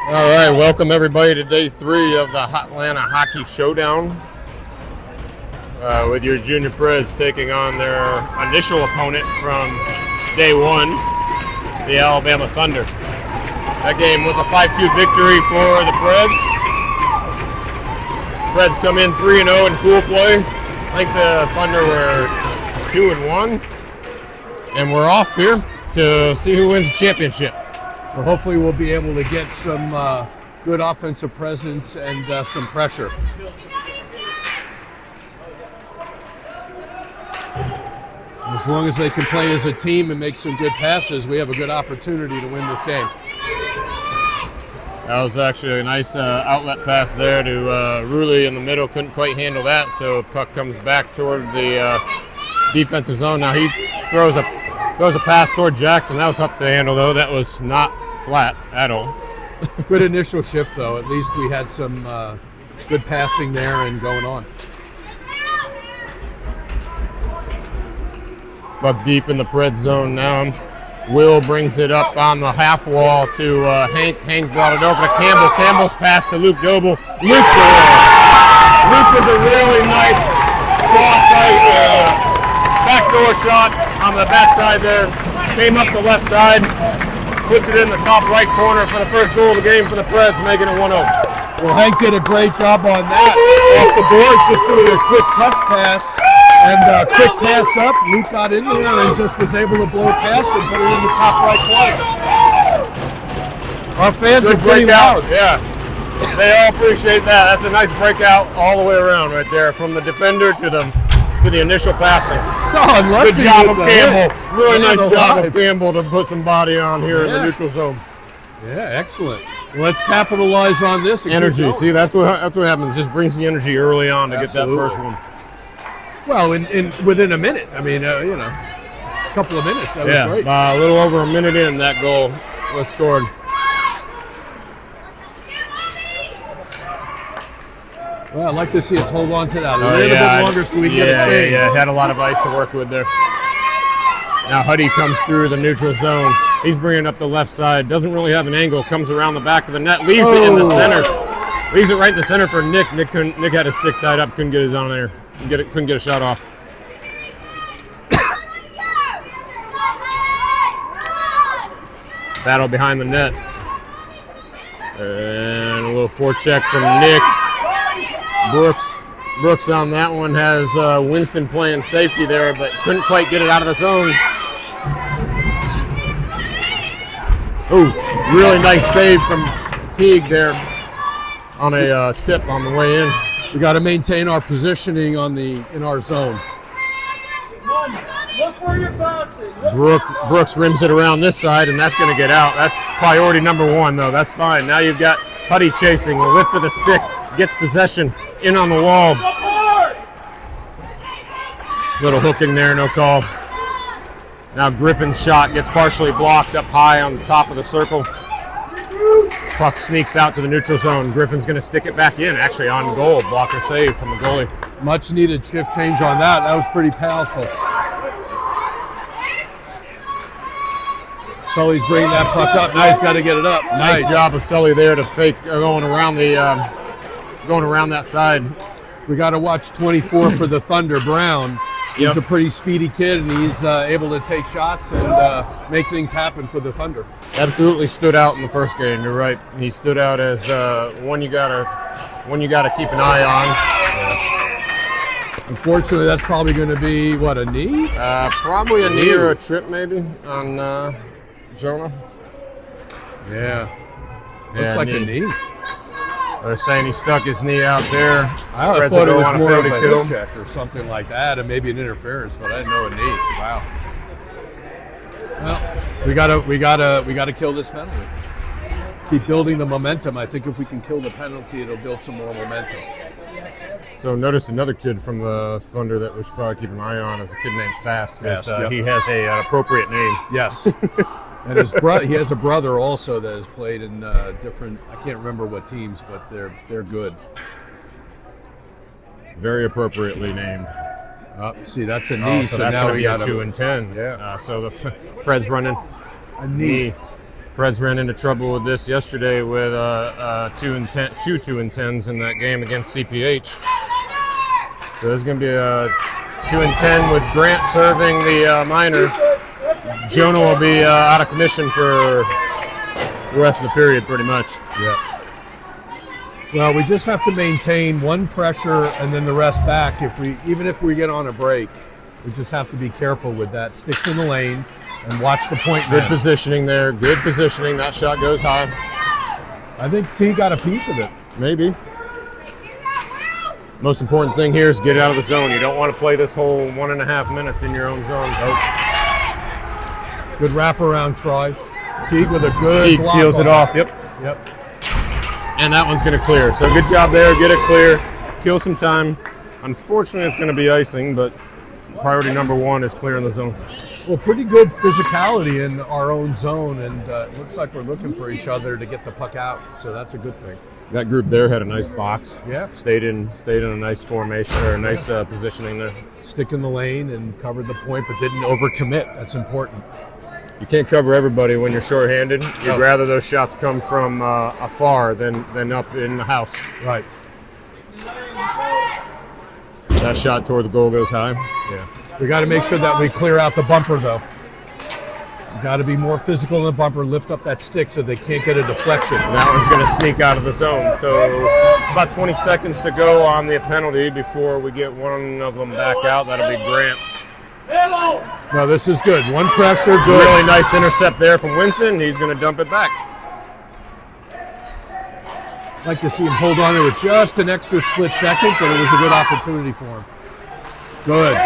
All right, welcome everybody to day 3 of the Atlanta Hockey Showdown with your junior Preds taking on their initial opponent from day 1, the Alabama Thunder. That game was a 5-2 victory for the Preds. Preds come in 3-0 in pool play. I think the Thunder were 2-1, and we're off here to see who wins the championship. Well, hopefully we'll be able to get some good offensive presence and some pressure. As long as they can play as a team and make some good passes, we have a good opportunity to win this game. That was actually a nice outlet pass there to Rulli in the middle. Couldn't quite handle that, so puck comes back toward the defensive zone. Now he throws a pass toward Jackson. That was tough to handle, though. That was not flat at all. Good initial shift, though. At least we had some good passing there and going on. Buck deep in the Preds zone now. Will brings it up on the half wall to Hank. Hank brought it over to Campbell. Campbell's pass to Luke Doble. Luke with a really nice cross-side backdoor shot on the backside there. Came up the left side. Puts it in the top right corner for the first goal of the game for the Preds, making it 1-0. Well, Hank did a great job on that. Off the board, just doing a quick touch pass and quick pass up. Luke got in there and just was able to blow past and put it in the top right corner. Our fans are pretty loud. Yeah, they all appreciate that. That's a nice breakout all the way around right there, from the defender to the initial passing. Oh, good job of Campbell. Really nice job of Campbell to put some body on here in the neutral zone. Yeah, excellent. Well, let's capitalize on this. Energy. See, that's what happens. Just brings the energy early on to get that first one. Well, within a minute. I mean, a couple of minutes. That was great. A little over a minute in, that goal was scored. Well, I'd like to see us hold on to that a little bit longer so we get a change. Yeah, had a lot of ice to work with there. Now Huddy comes through the neutral zone. He's bringing up the left side. Doesn't really have an angle. Comes around the back of the net. Leaves it in the center. Leaves it right in the center for Nick. Nick had his stick tied up. Couldn't get his on there. Couldn't get a shot off. Battle behind the net. And a little forecheck from Nick. Brooks on that one has Winston playing safety there, but couldn't quite get it out of the zone. Oh, really nice save from Teague there on a tip on the way in. We got to maintain our positioning in our zone. Look where you're passing. Brooks rims it around this side, and that's going to get out. That's priority number 1, though. That's fine. Now you've got Huddy chasing. A lift of the stick, gets possession, in on the wall. Little hooking there, no call. Now Griffin's shot gets partially blocked up high on the top of the circle. Puck sneaks out to the neutral zone. Griffin's going to stick it back in, actually on goal. Blocker save from the goalie. Much needed shift change on that. That was pretty powerful. Sully's bringing that puck up. Now he's got to get it up. Nice job of Sully there to fake going around that side. We got to watch 24 for the Thunder, Brown. He's a pretty speedy kid, and he's able to take shots and make things happen for the Thunder. Absolutely stood out in the first game. You're right. He stood out as one you gotta keep an eye on. Unfortunately, that's probably going to be a knee? Probably a knee or a trip maybe on Jonah. Yeah. Looks like a knee. They're saying he stuck his knee out there. I thought it was more of a hip check or something like that, and maybe an interference, but I didn't know a knee. Wow. Well, we gotta kill this penalty. Keep building the momentum. I think if we can kill the penalty, it'll build some more momentum. So noticed another kid from the Thunder that we should probably keep an eye on is a kid named Fast. He has an appropriate name. Yes. And he has a brother also that has played in different, I can't remember what teams, but they're good. Very appropriately named. See, that's a knee, so that's now going to be a 2 and 10. Yeah. So the Preds running a knee. Preds ran into trouble with this yesterday with 2 and 10s in that game against CPH. So there's going to be a 2 and 10 with Grant serving the minor. Jonah will be out of commission for the rest of the period, pretty much. Yeah. Well, we just have to maintain one pressure and then the rest back. Even if we get on a break, we just have to be careful with that. Sticks in the lane and watch the point. Good positioning there. Good positioning. That shot goes high. I think T got a piece of it. Maybe. Most important thing here is get out of the zone. You don't want to play this whole 1.5 minutes in your own zone. Nope. Good wraparound try. Teague with a good Teague seals it off. Yep. And that one's going to clear. So good job there. Get it clear. Kill some time. Unfortunately, it's going to be icing, but priority number 1 is clearing the zone. Well, pretty good physicality in our own zone, and it looks like we're looking for each other to get the puck out. So that's a good thing. That group there had a nice box. Yeah. Stayed in a nice formation or a nice positioning there. Stick in the lane and covered the point, but didn't overcommit. That's important. You can't cover everybody when you're shorthanded. You'd rather those shots come from afar than up in the house. Right. That shot toward the goal goes high. Yeah. We got to make sure that we clear out the bumper, though. We got to be more physical in the bumper, lift up that stick so they can't get a deflection. That one's going to sneak out of the zone. So about 20 seconds to go on the penalty before we get one of them back out. That'll be Grant. No, this is good. One pressure, good. Really nice intercept there from Winston. He's going to dump it back. I'd like to see him hold on to it just an extra split second, but it was a good opportunity for him. Good.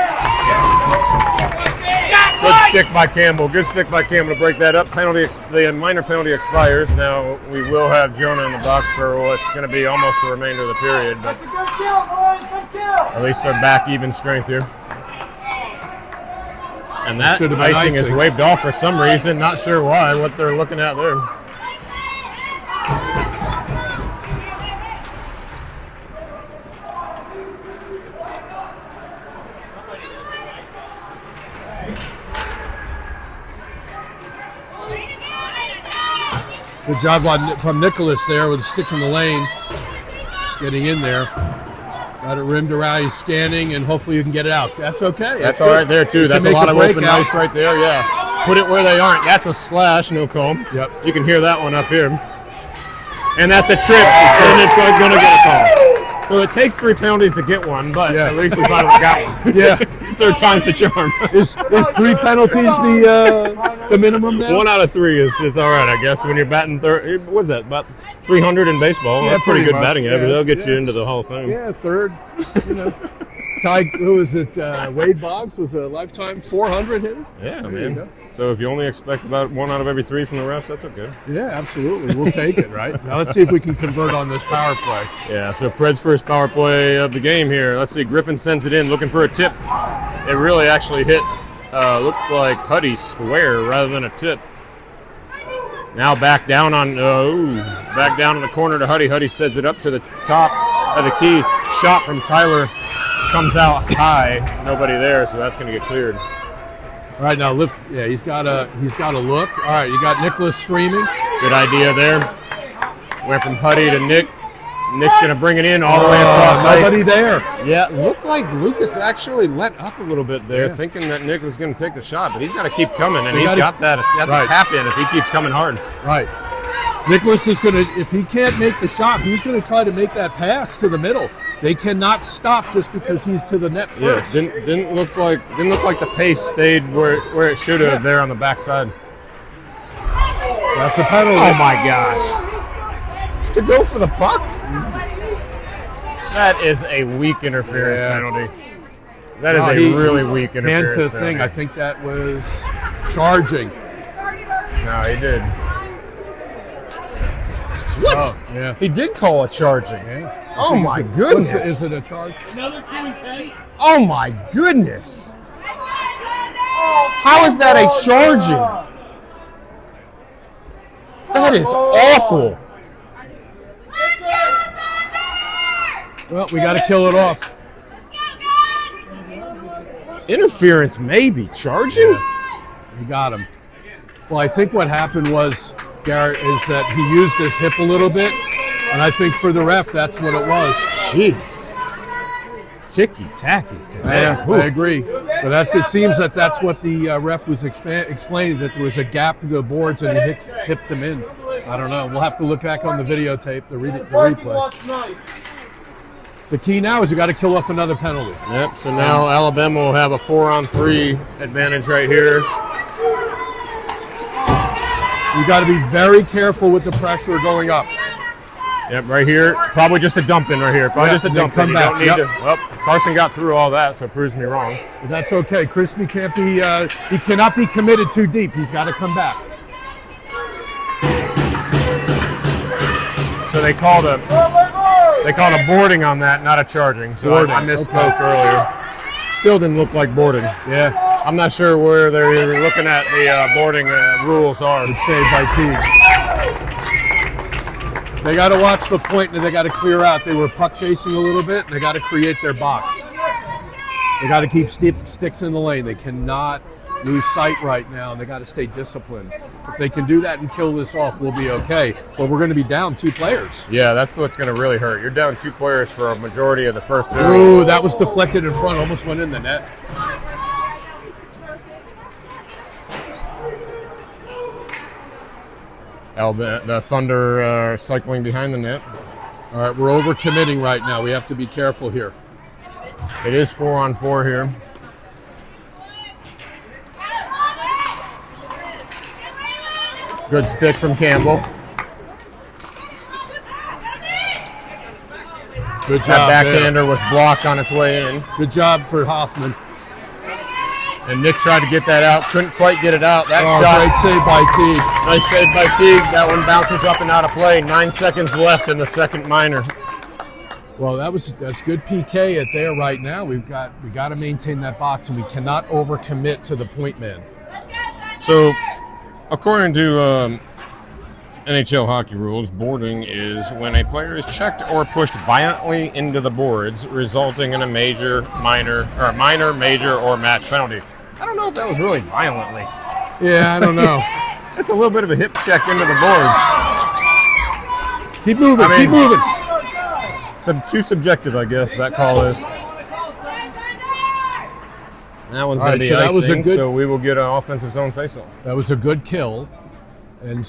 Good stick by Campbell. Good stick by Campbell to break that up. The minor penalty expires. Now we will have Jonah in the box for what's going to be almost the remainder of the period. But That's a good kill, boys. Good kill. At least they're back even strength here. And that Should've been icing is waved off for some reason. Not sure why, what they're looking at there. Good job from Nicholas there with a stick in the lane. Getting in there. Got it rimmed around. He's scanning, and hopefully you can get it out. That's okay. That's all right there, too. That's a lot of open ice right there, yeah. Put it where they aren't. That's a slash, no comb. Yep. You can hear that one up here. And that's a trip, and it's going to get a call. So it takes 3 penalties to get one, but at least we finally got one. Yeah. Third time's the charm. Is 3 penalties the minimum now? 1 out of 3 is all right, I guess. When you're batting third, what's that, about 300 in baseball? Yeah, that's pretty good much. batting average. They'll get you into the Hall of Fame. Yeah, third. You know, Ty, who was it? Wade Boggs was a lifetime 400 hitter. Yeah, there man. So if you only expect about 1 out of every 3 from the refs, that's okay. Yeah, absolutely. We'll take it, right? Now let's see if we can convert on this power play. Yeah, so Preds' first power play of the game here. Let's see, Griffin sends it in, looking for a tip. It really actually hit, looked like Huddy square rather than a tip. Now back down on, back down in the corner to Huddy. Huddy sends it up to the top of the key. Shot from Tyler comes out high. Nobody there, so that's going to get cleared. All right, now lift. Yeah, he's got a look. All right, you got Nicholas streaming. Good idea there. Went from Huddy to Nick. Nick's going to bring it in all the way across ice. Nobody there. Yeah, looked like Lucas actually let up a little bit there, thinking that Nick was going to take the shot, but he's got to keep coming, and he's got that. That's a tap in if he keeps coming hard. Right. Nicholas is going to, if he can't make the shot, he's going to try to make that pass to the middle. They cannot stop just because he's to the net first. Yeah, didn't look like the pace stayed where it should have there on the backside. That's a penalty. Oh my gosh. To go for the puck? That is a weak interference penalty. That is a really weak interference penalty. Thing, I think that was charging. No, he did. What? Oh, yeah. He did call a charging. Yeah. Oh my goodness. Is it a charge? Another 2 and 10. Oh my goodness. How is that a charging? That is awful. Well, we got to kill it off. Interference, maybe. Charging? He got him. Well, I think what happened was Garrett, is that he used his hip a little bit, and I think for the ref, that's what it was. Jeez. Ticky-tacky. Yeah, I agree. But it seems that's what the ref was explaining, that there was a gap to the boards and he hipped them in. I don't know. We'll have to look back on the videotape, the replay. The key now is you got to kill off another penalty. Yep, so now Alabama will have a 4-on-3 advantage right here. You got to be very careful with the pressure going up. Yep, right here. Probably just a dump in right here. Probably just a dump in. You don't need to. Well, Carson got through all that, so it proves me wrong. But that's okay. Crispy can't be. He cannot be committed too deep. He's got to come back. So they called a boarding on that, not a charging. So Boarding, I misspoke earlier. Still didn't look like boarding. Yeah. I'm not sure where they're looking at the boarding rules are. It's saved by Teague. They got to watch the point and they got to clear out. They were puck chasing a little bit. And they got to create their box. They got to keep sticks in the lane. They cannot lose sight right now. And they got to stay disciplined. If they can do that and kill this off, we'll be okay. But we're going to be down 2 players. Yeah, that's what's going to really hurt. You're down 2 players for a majority of the first period. Ooh, that was deflected in front. Almost went in the net. The Thunder cycling behind the net. All right, we're over-committing right now. We have to be careful here. It is 4-on-4 here. Good stick from Campbell. Good job. That backhander was blocked on its way in. Good job for Hoffman. And Nick tried to get that out, couldn't quite get it out. That shot. Great save by Teague. Nice save by Teague. That one bounces up and out of play. 9 seconds left in the second minor. Well, that's good PK at there right now. We got to maintain that box, and we cannot overcommit to the point man. So, according to NHL hockey rules, boarding is when a player is checked or pushed violently into the boards, resulting in a major, major, or match penalty. I don't know if that was really violently. Yeah, I don't know. It's a little bit of a hip check into the boards. Keep moving, keep moving. Too subjective, I guess, that call is. That one's going to be icing, so we will get an offensive zone faceoff. That was a good kill. And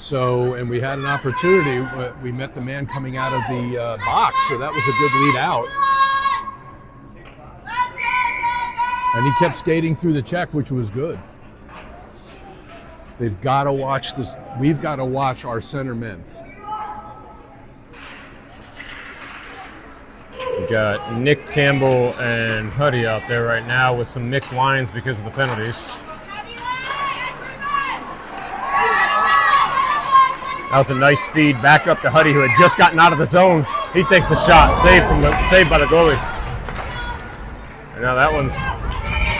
we had an opportunity. We met the man coming out of the box, so that was a good lead out. And he kept skating through the check, which was good. They've got to watch this. We've got to watch our center men. We got Nick Campbell and Huddy out there right now with some mixed lines because of the penalties. That was a nice feed back up to Huddy, who had just gotten out of the zone. He takes the shot, saved by the goalie. And now that one's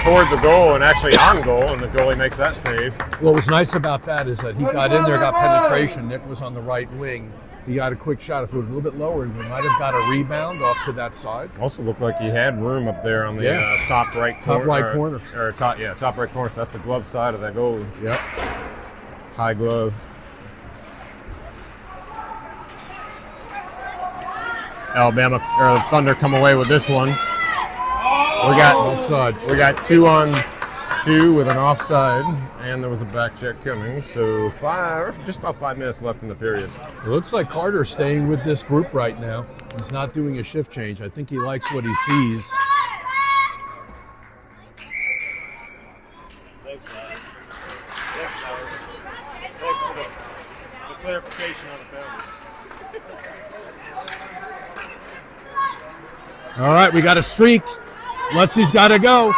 toward the goal and actually on goal, and the goalie makes that save. What was nice about that is that he got in there, got penetration. Nick was on the right wing. He got a quick shot. If it was a little bit lower, we might have got a rebound off to that side. Also looked like he had room up there on the top right corner. Top right corner. So that's the glove side of that goalie. Yep. High glove. Alabama or Thunder come away with this one. We got offside. We got 2-on-2 with an offside, and there was a back check coming. So just about 5 minutes left in the period. It looks like Carter's staying with this group right now. He's not doing a shift change. I think he likes what he sees. Thanks, Tyler. Thanks for the clarification on the penalty. All right, we got a streak. Lutzie's got to go.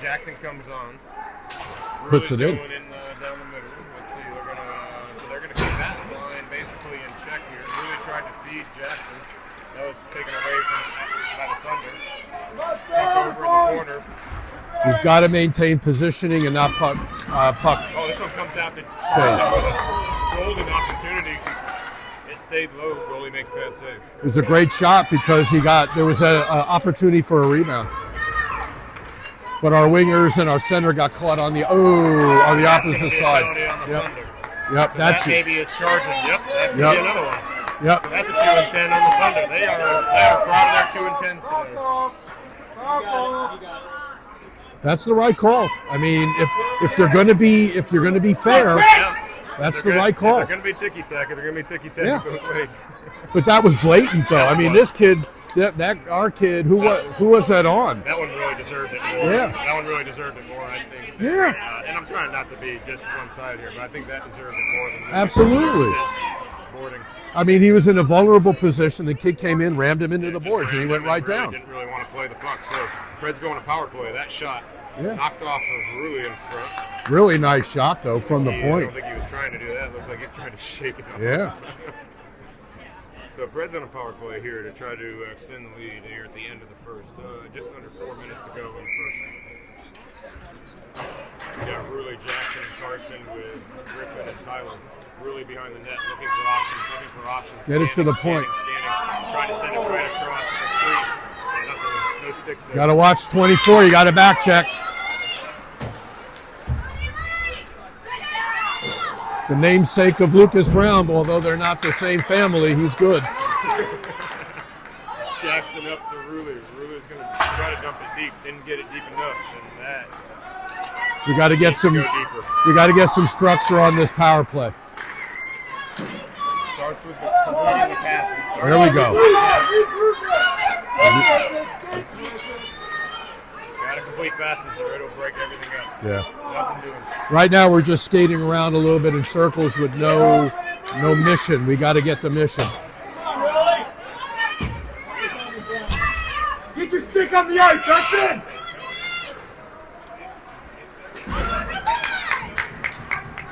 Jackson comes on. Puts it in. Down the middle. Let's see. They're gonna keep that line basically in check here. Really tried to feed Jackson. That was taken away by the Thunder. Puck over in the corner. You've got to maintain positioning and not puck. Oh, this one comes out to a golden opportunity. It stayed low. Goalie makes bad save. It was a great shot because there was an opportunity for a rebound. But our wingers and our center got caught on the opposite side. Yep, that maybe is charging. Yep, that's gonna be another one. Yep. So that's a 2 and 10 on the Thunder. They are proud of their 2 and 10s today. That's the right call. I mean, if you're going to be fair, that's the right call. They're going to be ticky-tack. They're going to be ticky-tack both ways. But that was blatant, though. I mean, this kid, our kid, who was that on? That one really deserved it more. Yeah. That one really deserved it more, I think. Yeah. And I'm trying not to be just one side here, but I think that deserved it more than absolutely. Boarding. I mean, he was in a vulnerable position. The kid came in, rammed him into the boards, and he went right down. Didn't really want to play the puck. So Preds going to power play. That shot knocked off of Rulli in front. Really nice shot, though, from the point. I don't think he was trying to do that. It looks like he's trying to shake it up. Yeah. So Preds on a power play here to try to extend the lead here at the end of the first. Just under 4 minutes to go in the first. We got Rulli, Jackson, and Carson with Griffin and Tyler. Rulli behind the net, looking for options. Get it to the point. Standing, trying to send it right across the crease. Nothing, no sticks there. Got to watch 24. You got to back check. The namesake of Lucas Brown, although they're not the same family, he's good. Jackson up to Rulli. Rulli's going to try to dump it deep. Didn't get it deep enough, and that. We got to get some. We got to get some structure on this power play. Starts with completing the passes. There we go. Got to complete passes or it'll break everything up. Yeah. Nothing doing. Right now we're just skating around a little bit in circles with no mission. We got to get the mission. Get your stick on the ice, that's it!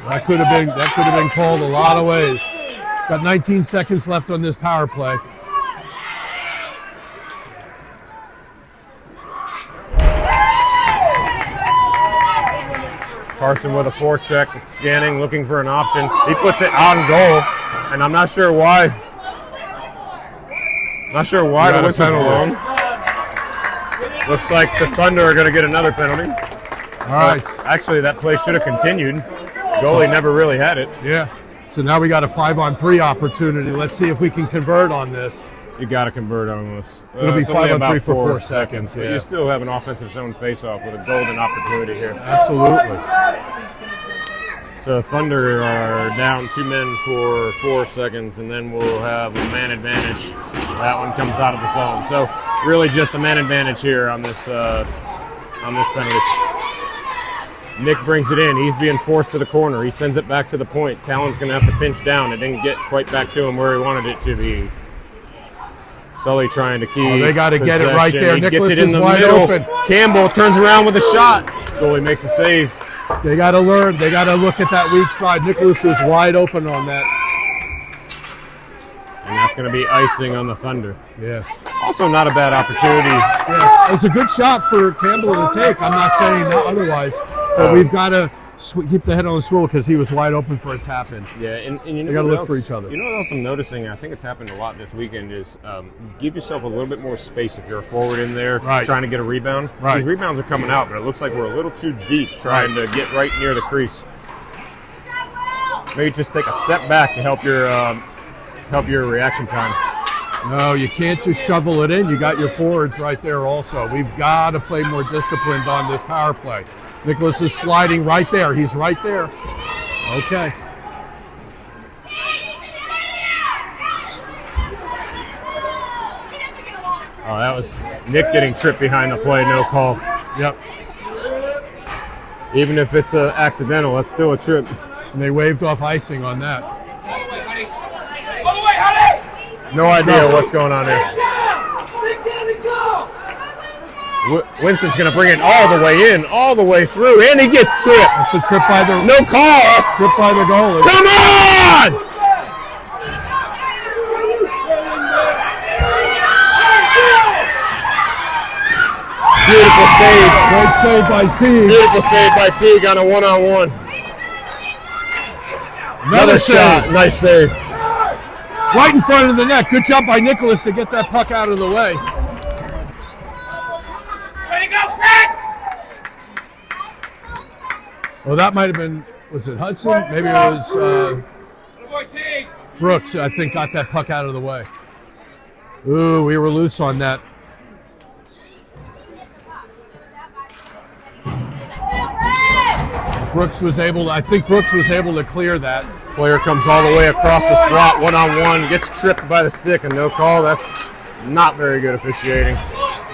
That could have been called a lot of ways. Got 19 seconds left on this power play. Carson with a forecheck, scanning, looking for an option. He puts it on goal, and I'm not sure why. Not sure why the whistle's blown. Looks like the Thunder are going to get another penalty. All right. Actually, that play should have continued. Goalie never really had it. Yeah. So now we got a 5-on-3 opportunity. Let's see if we can convert on this. You got to convert on this. It'll be 5-on-3 for 4 seconds. But you still have an offensive zone face-off with a golden opportunity here. Absolutely. So Thunder are down 2 men for 4 seconds, and then we'll have a man advantage. That one comes out of the zone. So really just a man advantage here on this penalty. Nick brings it in. He's being forced to the corner. He sends it back to the point. Talon's going to have to pinch down. It didn't get quite back to him where he wanted it to be. Sully trying to keep. Oh, they got to get it right there. He Nicholas gets it in is the wide middle. open. Campbell turns around with a shot. Goalie makes a save. They got to learn. They got to look at that weak side. Nicholas was wide open on that. And that's going to be icing on the Thunder. Yeah. Also not a bad opportunity. Yeah. It's a good shot for Campbell to take. I'm not saying not otherwise. But we've got to keep the head on the swivel because he was wide open for a tap-in. Yeah, and you know we got to what look else? for each other. You know what else I'm noticing? I think it's happened a lot this weekend is give yourself a little bit more space if you're a forward in there trying to get a rebound. Right. These rebounds are coming out, but it looks like we're a little too deep trying to get right near the crease. Maybe just take a step back to help your reaction time. No, you can't just shovel it in. You got your forwards right there also. We've got to play more disciplined on this power play. Nicholas is sliding right there. He's right there. Okay. Oh, that was Nick getting tripped behind the play. No call. Yep. Even if it's accidental, that's still a trip. And they waved off icing on that. No idea what's going on there. Winston's going to bring it all the way in, all the way through, and he gets tripped. That's a trip by the... No call. Trip by the goalie. Come on! Beautiful save. Great save by Steve. Beautiful save by Teague on a one-on-one. Another shot. Nice save. Right in front of the net. Good job by Nicholas to get that puck out of the way. Ready to go, Preds! Well, that might have been, was it Hudson? Maybe it was Brooks, I think, got that puck out of the way. Ooh, we were loose on that. Brooks was able to clear that. Player comes all the way across the slot, one-on-one, gets tripped by the stick and no call. That's not very good officiating.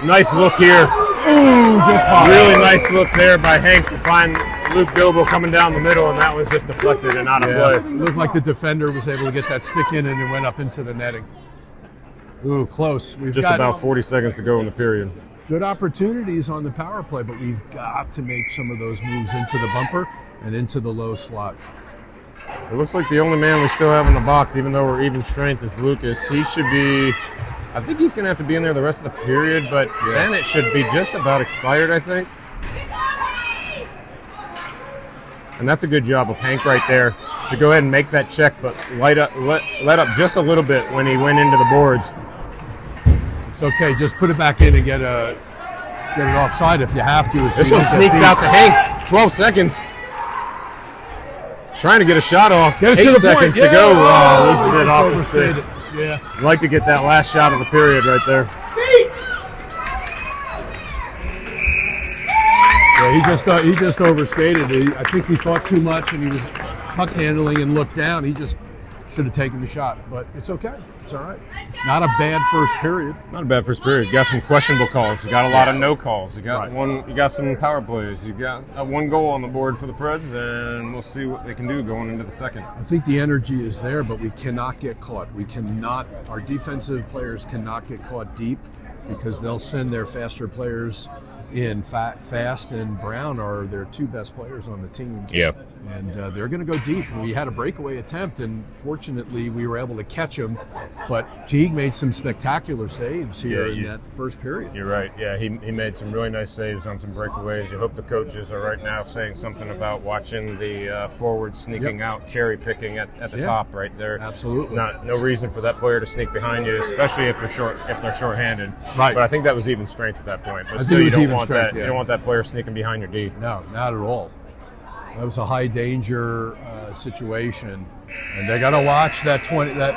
Nice look here. Ooh, just hot. Really nice look there by Hank to find Luke Bilbo coming down the middle, and that was just deflected and out of play. It looked like the defender was able to get that stick in and it went up into the netting. Ooh, close. We've Just got about 40 seconds to go in the period. good opportunities on the power play, but we've got to make some of those moves into the bumper and into the low slot. It looks like the only man we still have in the box, even though we're even strength, is Lucas. He should be, I think he's going to have to be in there the rest of the period, but then it should be just about expired, I think. And that's a good job of Hank right there to go ahead and make that check, but let up just a little bit when he went into the boards. It's okay. Just put it back in and get it offside if you have to. This one sneaks out to Hank. 12 seconds. Trying to get a shot off. Get it 8 to the seconds point. to go. Yeah. Oh, this is it off the Overstayed stick. it. Yeah. I'd like to get that last shot of the period right there. Yeah, he just overstated it. I think he thought too much and he was puck handling and looked down. He just should have taken the shot, but it's okay. It's all right. Not a bad first period. Not a bad first period. You got some questionable calls. You got a lot of no calls. You got one. You got some power plays. You got one goal on the board for the Preds, and we'll see what they can do going into the second. I think the energy is there, but we cannot get caught. We cannot. Our defensive players cannot get caught deep because they'll send their faster players in. Fast and Brown are their two best players on the team. Yeah. And they're going to go deep. We had a breakaway attempt, and fortunately we were able to catch him. But Teague made some spectacular saves here in that first period. You're right. Yeah, he made some really nice saves on some breakaways. You hope the coaches are right now saying something about watching the forward sneaking out, cherry picking at the top right there. Absolutely. No reason for that player to sneak behind you, especially if they're shorthanded. Right. But I think that was even strength at that point. But I still, think it was you even don't want strength, that. You don't want that player sneaking behind your D. No, not at all. That was a high danger situation, and they got to watch that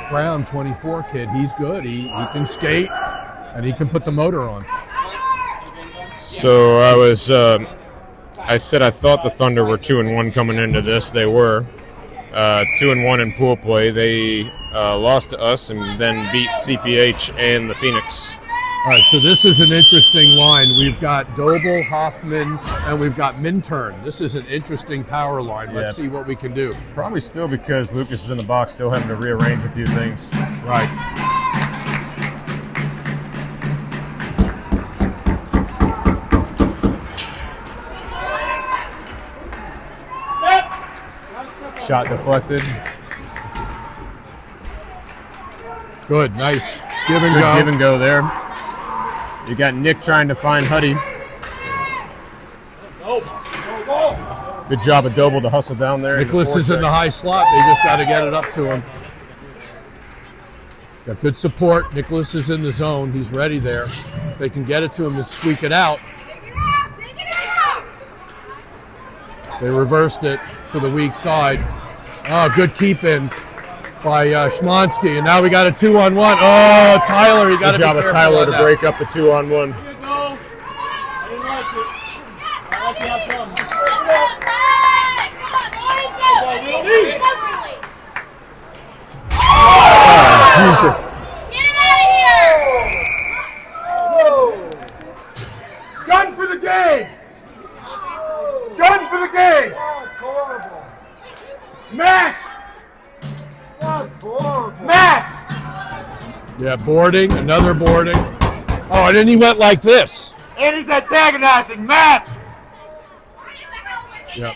Brown 24 kid. He's good. He can skate, and he can put the motor on. So I said I thought the Thunder were 2-1 coming into this. They were 2-1 in pool play. They lost to us and then beat CPH and the Phoenix. All right, so this is an interesting line. We've got Doble, Hoffman, and we've got Minturn. This is an interesting power line. Let's see what we can do. Probably still because Lucas is in the box, still having to rearrange a few things. Right. Shot deflected. Good, nice. Give and Good go. give and go there. You got Nick trying to find Huddy. Good job of Doble to hustle down there. Nicholas is in the high slot. They just got to get it up to him. Got good support. Nicholas is in the zone. He's ready there. If they can get it to him and squeak it out. They reversed it to the weak side. Oh, good keep in by Schmansky. And now we got a 2-on-1. Oh, Tyler, you got to be careful. Good job of Tyler to break up the 2-on-1. Jesus. Get him out of here! Gun for the game! Gun for the game! That's horrible. Match! That's horrible. Match! Yeah, boarding, another boarding. Oh, and then he went like this. And he's antagonizing. Match! Yep.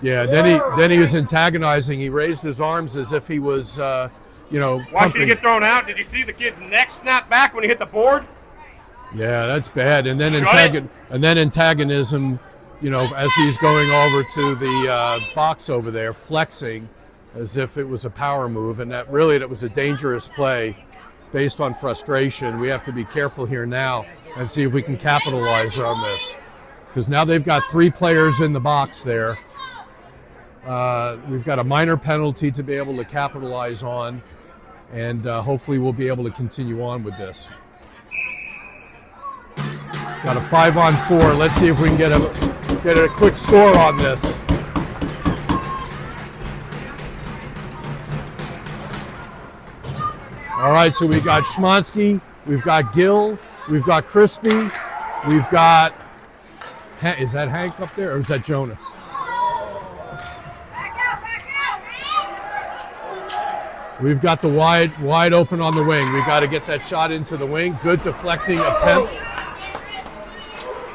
Yeah, then he was antagonizing. He raised his arms as if he was, Watching you get thrown out. Did you see the kid's neck snap back when he hit the board? Yeah, that's bad. And then antagonism, you know, as he's going over to the box over there, flexing as if it was a power move, and that was a dangerous play based on frustration. We have to be careful here now and see if we can capitalize on this, because now they've got 3 players in the box there. We've got a minor penalty to be able to capitalize on, and hopefully we'll be able to continue on with this. Got a 5-on-4. Let's see if we can get a quick score on this. All right, so we got Schmansky, we've got Gill, we've got Crispy, we've got, is that Hank up there or is that Jonah? We've got the wide open on the wing. We've got to get that shot into the wing. Good deflecting attempt.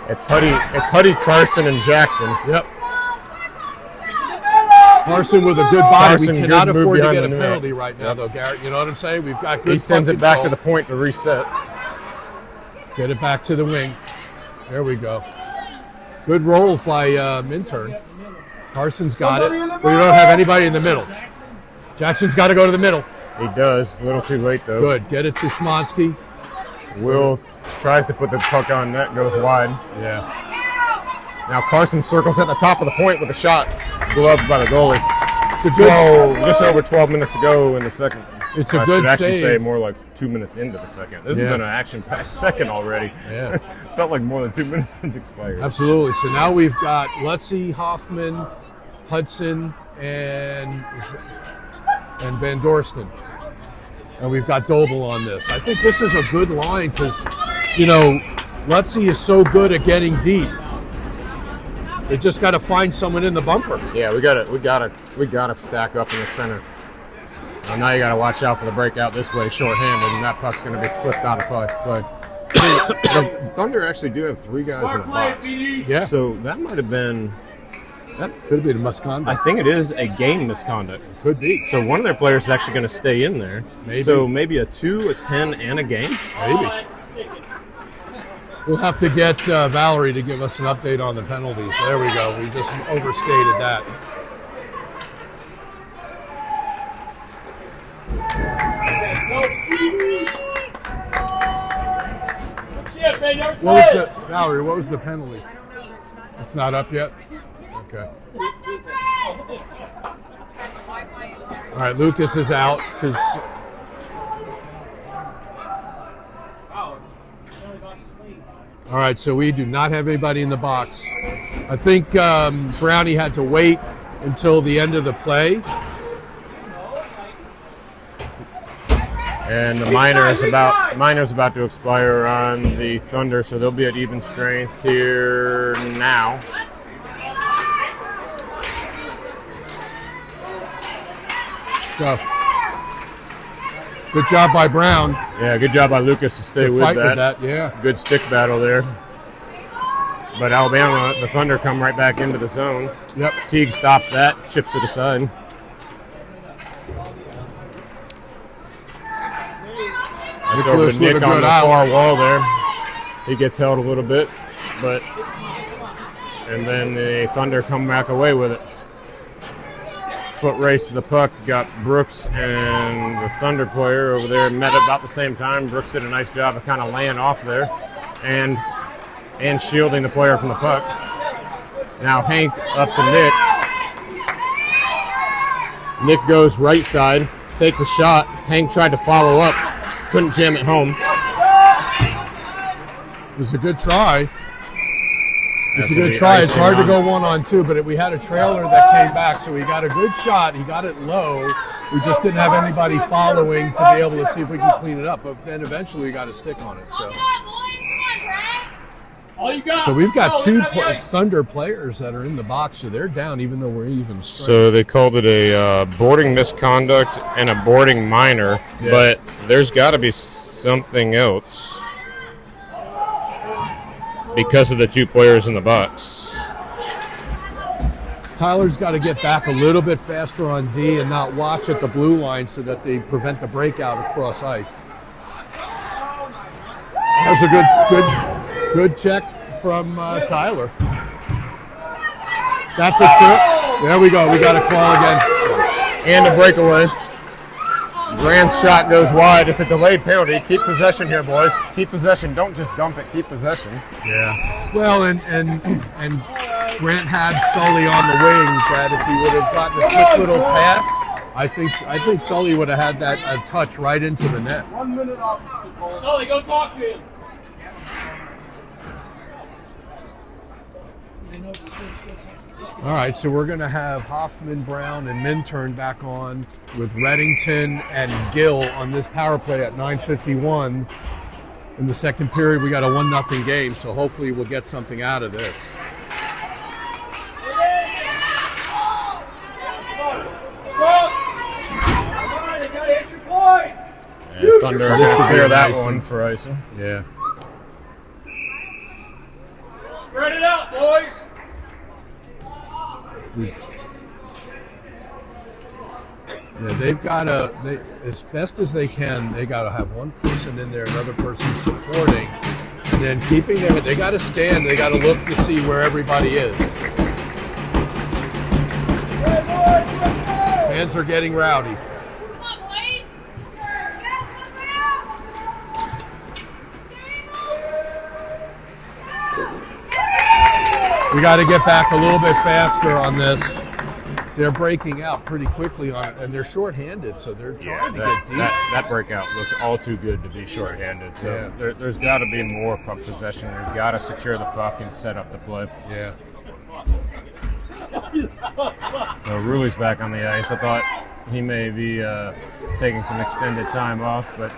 It's Huddy, Carson, and Jackson. Yep. Carson with a good body. Carson, we cannot good move afford to behind get a the net. penalty right now, though, Garrett. You know what I'm saying? We've got good. He sends it back to the point to reset. Get it back to the wing. There we go. Good roll by Minturn. Carson's got it. We don't have anybody in the middle. Jackson's got to go to the middle. He does. A little too late, though. Good. Get it to Schmansky. Will tries to put the puck on net, goes wide. Yeah. Now Carson circles at the top of the point with a shot, gloved by the goalie. It's a good. Just over 12 minutes to go in the second. It's a I good should actually save. say more like 2 minutes into the second. This has been an action-packed second already. Yeah. Felt like more than 2 minutes since expired. Absolutely. So now we've got Lutzy, Hoffman, Hudson, and Van Dorsten. And we've got Doble on this. I think this is a good line because, you know, Lutzy is so good at getting deep. They just got to find someone in the bumper. Yeah, we gotta stack up in the center. Now you gotta watch out for the breakout this way, shorthanded, and that puck's gonna be flipped out of play. The Thunder actually do have 3 guys in the box. Yeah. So that might have been. That could have been a misconduct. I think it is a game misconduct. Could be. So one of their players is actually going to stay in there. Maybe. So maybe a 2, a 10, and a game? Maybe. We'll have to get Valerie to give us an update on the penalties. There we go. We just overstated that. Valerie, what was the penalty? It's not up yet? Okay. All right, Lucas is out because. All right, so we do not have anybody in the box. I think Brownie had to wait until the end of the play. And the minor's about to expire on the Thunder, so they'll be at even strength here now. So, good job by Brown. Yeah, good job by Lucas to stay with that. Yeah. Good stick battle there. But Alabama, the Thunder come right back into the zone. Yep. Teague stops that, chips it aside. It's over to Nick on the far wall there. He gets held a little bit, and then the Thunder come back away with it. Foot race to the puck, got Brooks and the Thunder player over there met at about the same time. Brooks did a nice job of kind of laying off there and shielding the player from the puck. Now Hank up to Nick. Nick goes right side, takes a shot. Hank tried to follow up, couldn't jam it home. It was a good try. It's a good try. It's hard to go 1-on-2, but we had a trailer that came back, so he got a good shot. He got it low. We just didn't have anybody following to be able to see if we can clean it up. But then eventually we got a stick on it. So we've got 2 Thunder players that are in the box, so they're down even though we're even strength. So they called it a boarding misconduct and a boarding minor, but there's got to be something else because of the 2 players in the box. Tyler's got to get back a little bit faster on D and not watch at the blue line so that they prevent the breakout across ice. That's a good check from Tyler. That's a trip. There we go. We got a call against. And a breakaway. Grant's shot goes wide. It's a delayed penalty. Keep possession here, boys. Keep possession. Don't just dump it. Keep possession. Yeah. Well, and Grant had Sully on the wing. That if he would have gotten a quick little pass, I think Sully would have had that touch right into the net. 1 minute off. Sully, go talk to him. All right, so we're going to have Hoffman, Brown, and Minturn back on with Reddington and Gill on this power play at 9:51. In the second period, we got a 1-0 game, so hopefully we'll get something out of this. And Thunder are going to clear that one for icing. Yeah. Spread it out, boys. Yeah, they've got to, as best as they can, they got to have one person in there, another person supporting, and then keeping them. They got to stand. They got to look to see where everybody is. Fans are getting rowdy. We got to get back a little bit faster on this. They're breaking out pretty quickly on it, and they're shorthanded, so they're trying to get deep. That breakout looked all too good to be shorthanded. So there's got to be more puck possession. We've got to secure the puck and set up the play. Yeah. Ruli's back on the ice. I thought he may be taking some extended time off, but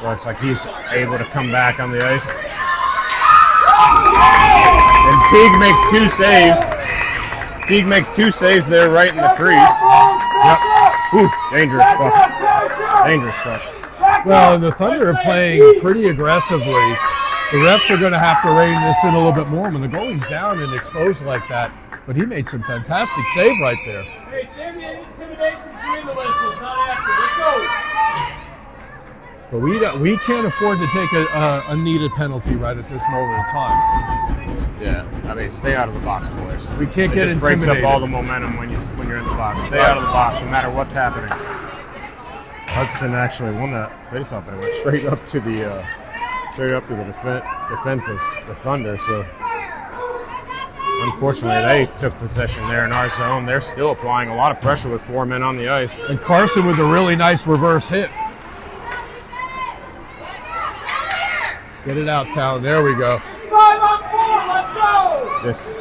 looks like he's able to come back on the ice. And Teague makes 2 saves. Teague makes 2 saves there right in the crease. Yep. Ooh, dangerous puck. Dangerous puck. Well, and the Thunder are playing pretty aggressively. The refs are going to have to rein this in a little bit more when the goalie's down and exposed like that. But he made some fantastic save right there. Hey, save the intimidation during the whistles, not after. Let's go. But we can't afford to take a needed penalty right at this moment in time. Yeah, I mean, stay out of the box, boys. We can't get intimidated. Breaks up all the momentum when you're in the box. Stay out of the box, no matter what's happening. Hudson actually won that faceoff, but it went straight up to the defense of the Thunder. So unfortunately, they took possession there in our zone. They're still applying a lot of pressure with 4 men on the ice. And Carson with a really nice reverse hit. Get it out, Talon. There we go. 5-on-4. Let's go. This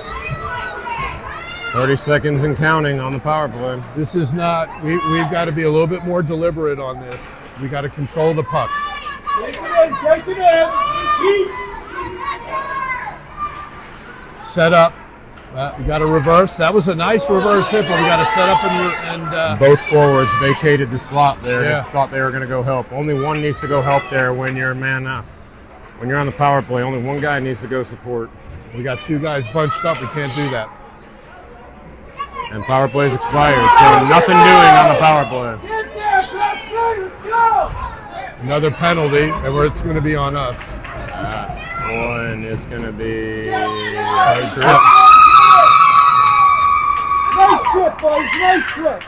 30 seconds and counting on the power play. This is not. We've got to be a little bit more deliberate on this. We got to control the puck. Take it in. Take it in. Set up. We got to reverse. That was a nice reverse hit, but we got to set up and both forwards vacated the slot there. Yeah. Thought they were going to go help. Only one needs to go help there when you're man up. When you're on the power play, only one guy needs to go support. We got 2 guys bunched up. We can't do that. And power play's expired, so nothing doing on the power play. Get there, class play. Let's go. Another penalty, and it's going to be on us. One is going to be Nice trip, boys. Nice trip.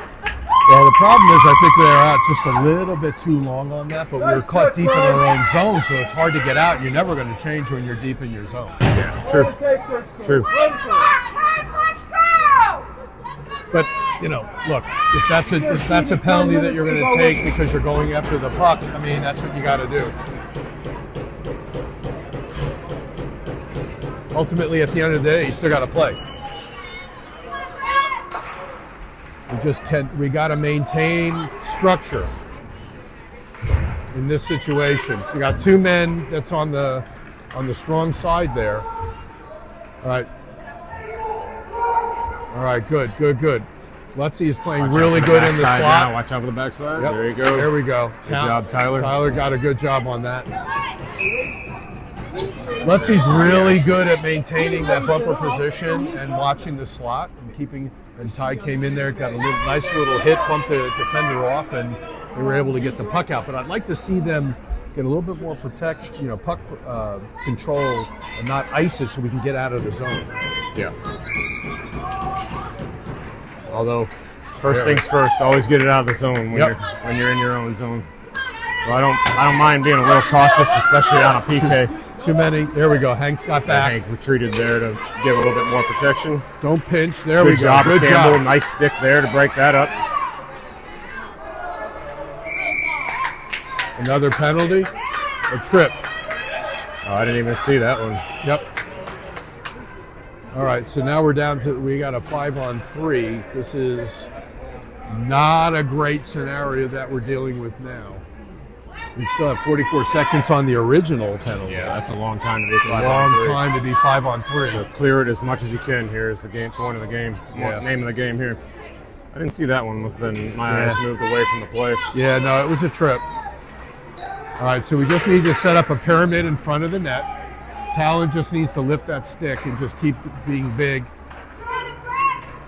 Well, the problem is I think they're out just a little bit too long on that, but we're caught deep in our own zone, so it's hard to get out. You're never going to change when you're deep in your zone. Yeah, true. True. But, look, if that's a penalty that you're going to take because you're going after the puck, I mean, that's what you got to do. Ultimately, at the end of the day, you still got to play. We got to maintain structure in this situation. We got 2 men that's on the strong side there. All right, good. Lutzy is playing really good in the slot. Now. Watch out for the backside. Yep. There you go. There we go. Good job, Tyler. Tyler got a good job on that. Lutzy's really good at maintaining that bumper position and watching the slot and keeping. And Ty came in there, got a nice little hit, bumped the defender off, and they were able to get the puck out. But I'd like to see them get a little bit more protection, puck control, and not ice it so we can get out of the zone. Yeah. Although, first things first, always get it out of the zone when you're in your own zone. So I don't mind being a little cautious, especially on a PK. Too many. There we go. Hank got back. Hank retreated there to give a little bit more protection. Don't pinch. There Good we go. job, Good Campbell. job. Nice stick there to break that up. Another penalty. A trip. Oh, I didn't even see that one. Yep. All right, so now we got a 5-on-3. This is not a great scenario that we're dealing with now. We still have 44 seconds on the original penalty. Yeah, that's a long time to be 5-on-3. Long time to be 5-on-3. So clear it as much as you can here is the point of the game. Name of the game here. I didn't see that one. Must have been my eyes moved away from the play. Yeah, no, it was a trip. All right, so we just need to set up a pyramid in front of the net. Talon just needs to lift that stick and just keep being big.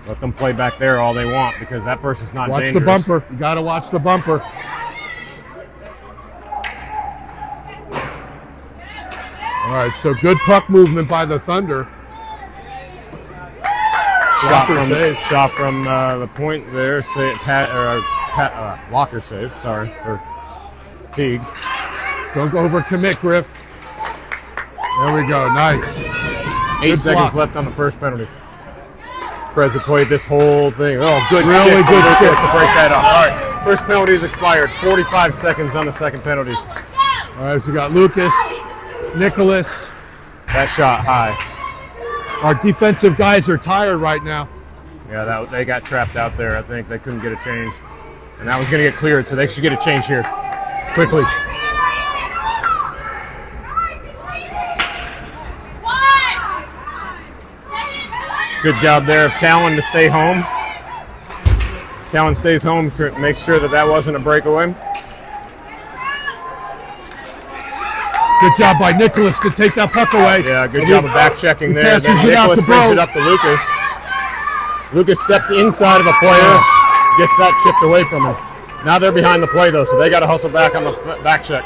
Let them play back there all they want because that person's not dangerous. Watch the bumper. You got to watch the bumper. All right, so good puck movement by the Thunder. Shot from the point there. Locker save. Sorry for Teague. Don't go overcommit, Griff. There we go. Nice. 8 seconds left on the first penalty. Preds have played this whole thing. Oh, good really stick good stick to break that up. All right, first penalty is expired. 45 seconds on the second penalty. All right, so we got Lucas, Nicholas. That shot high. Our defensive guys are tired right now. Yeah, they got trapped out there. I think they couldn't get a change. And that was going to get cleared, so they should get a change here. Quickly. Good job there of Talon to stay home. Talon stays home, makes sure that wasn't a breakaway. Good job by Nicholas to take that puck away. Yeah, good job of back checking there. Passes Then it out Nicholas to brings Bo. it up to Lucas. Lucas steps inside of a player, gets that chipped away from him. Now they're behind the play though, so they got to hustle back on the back check.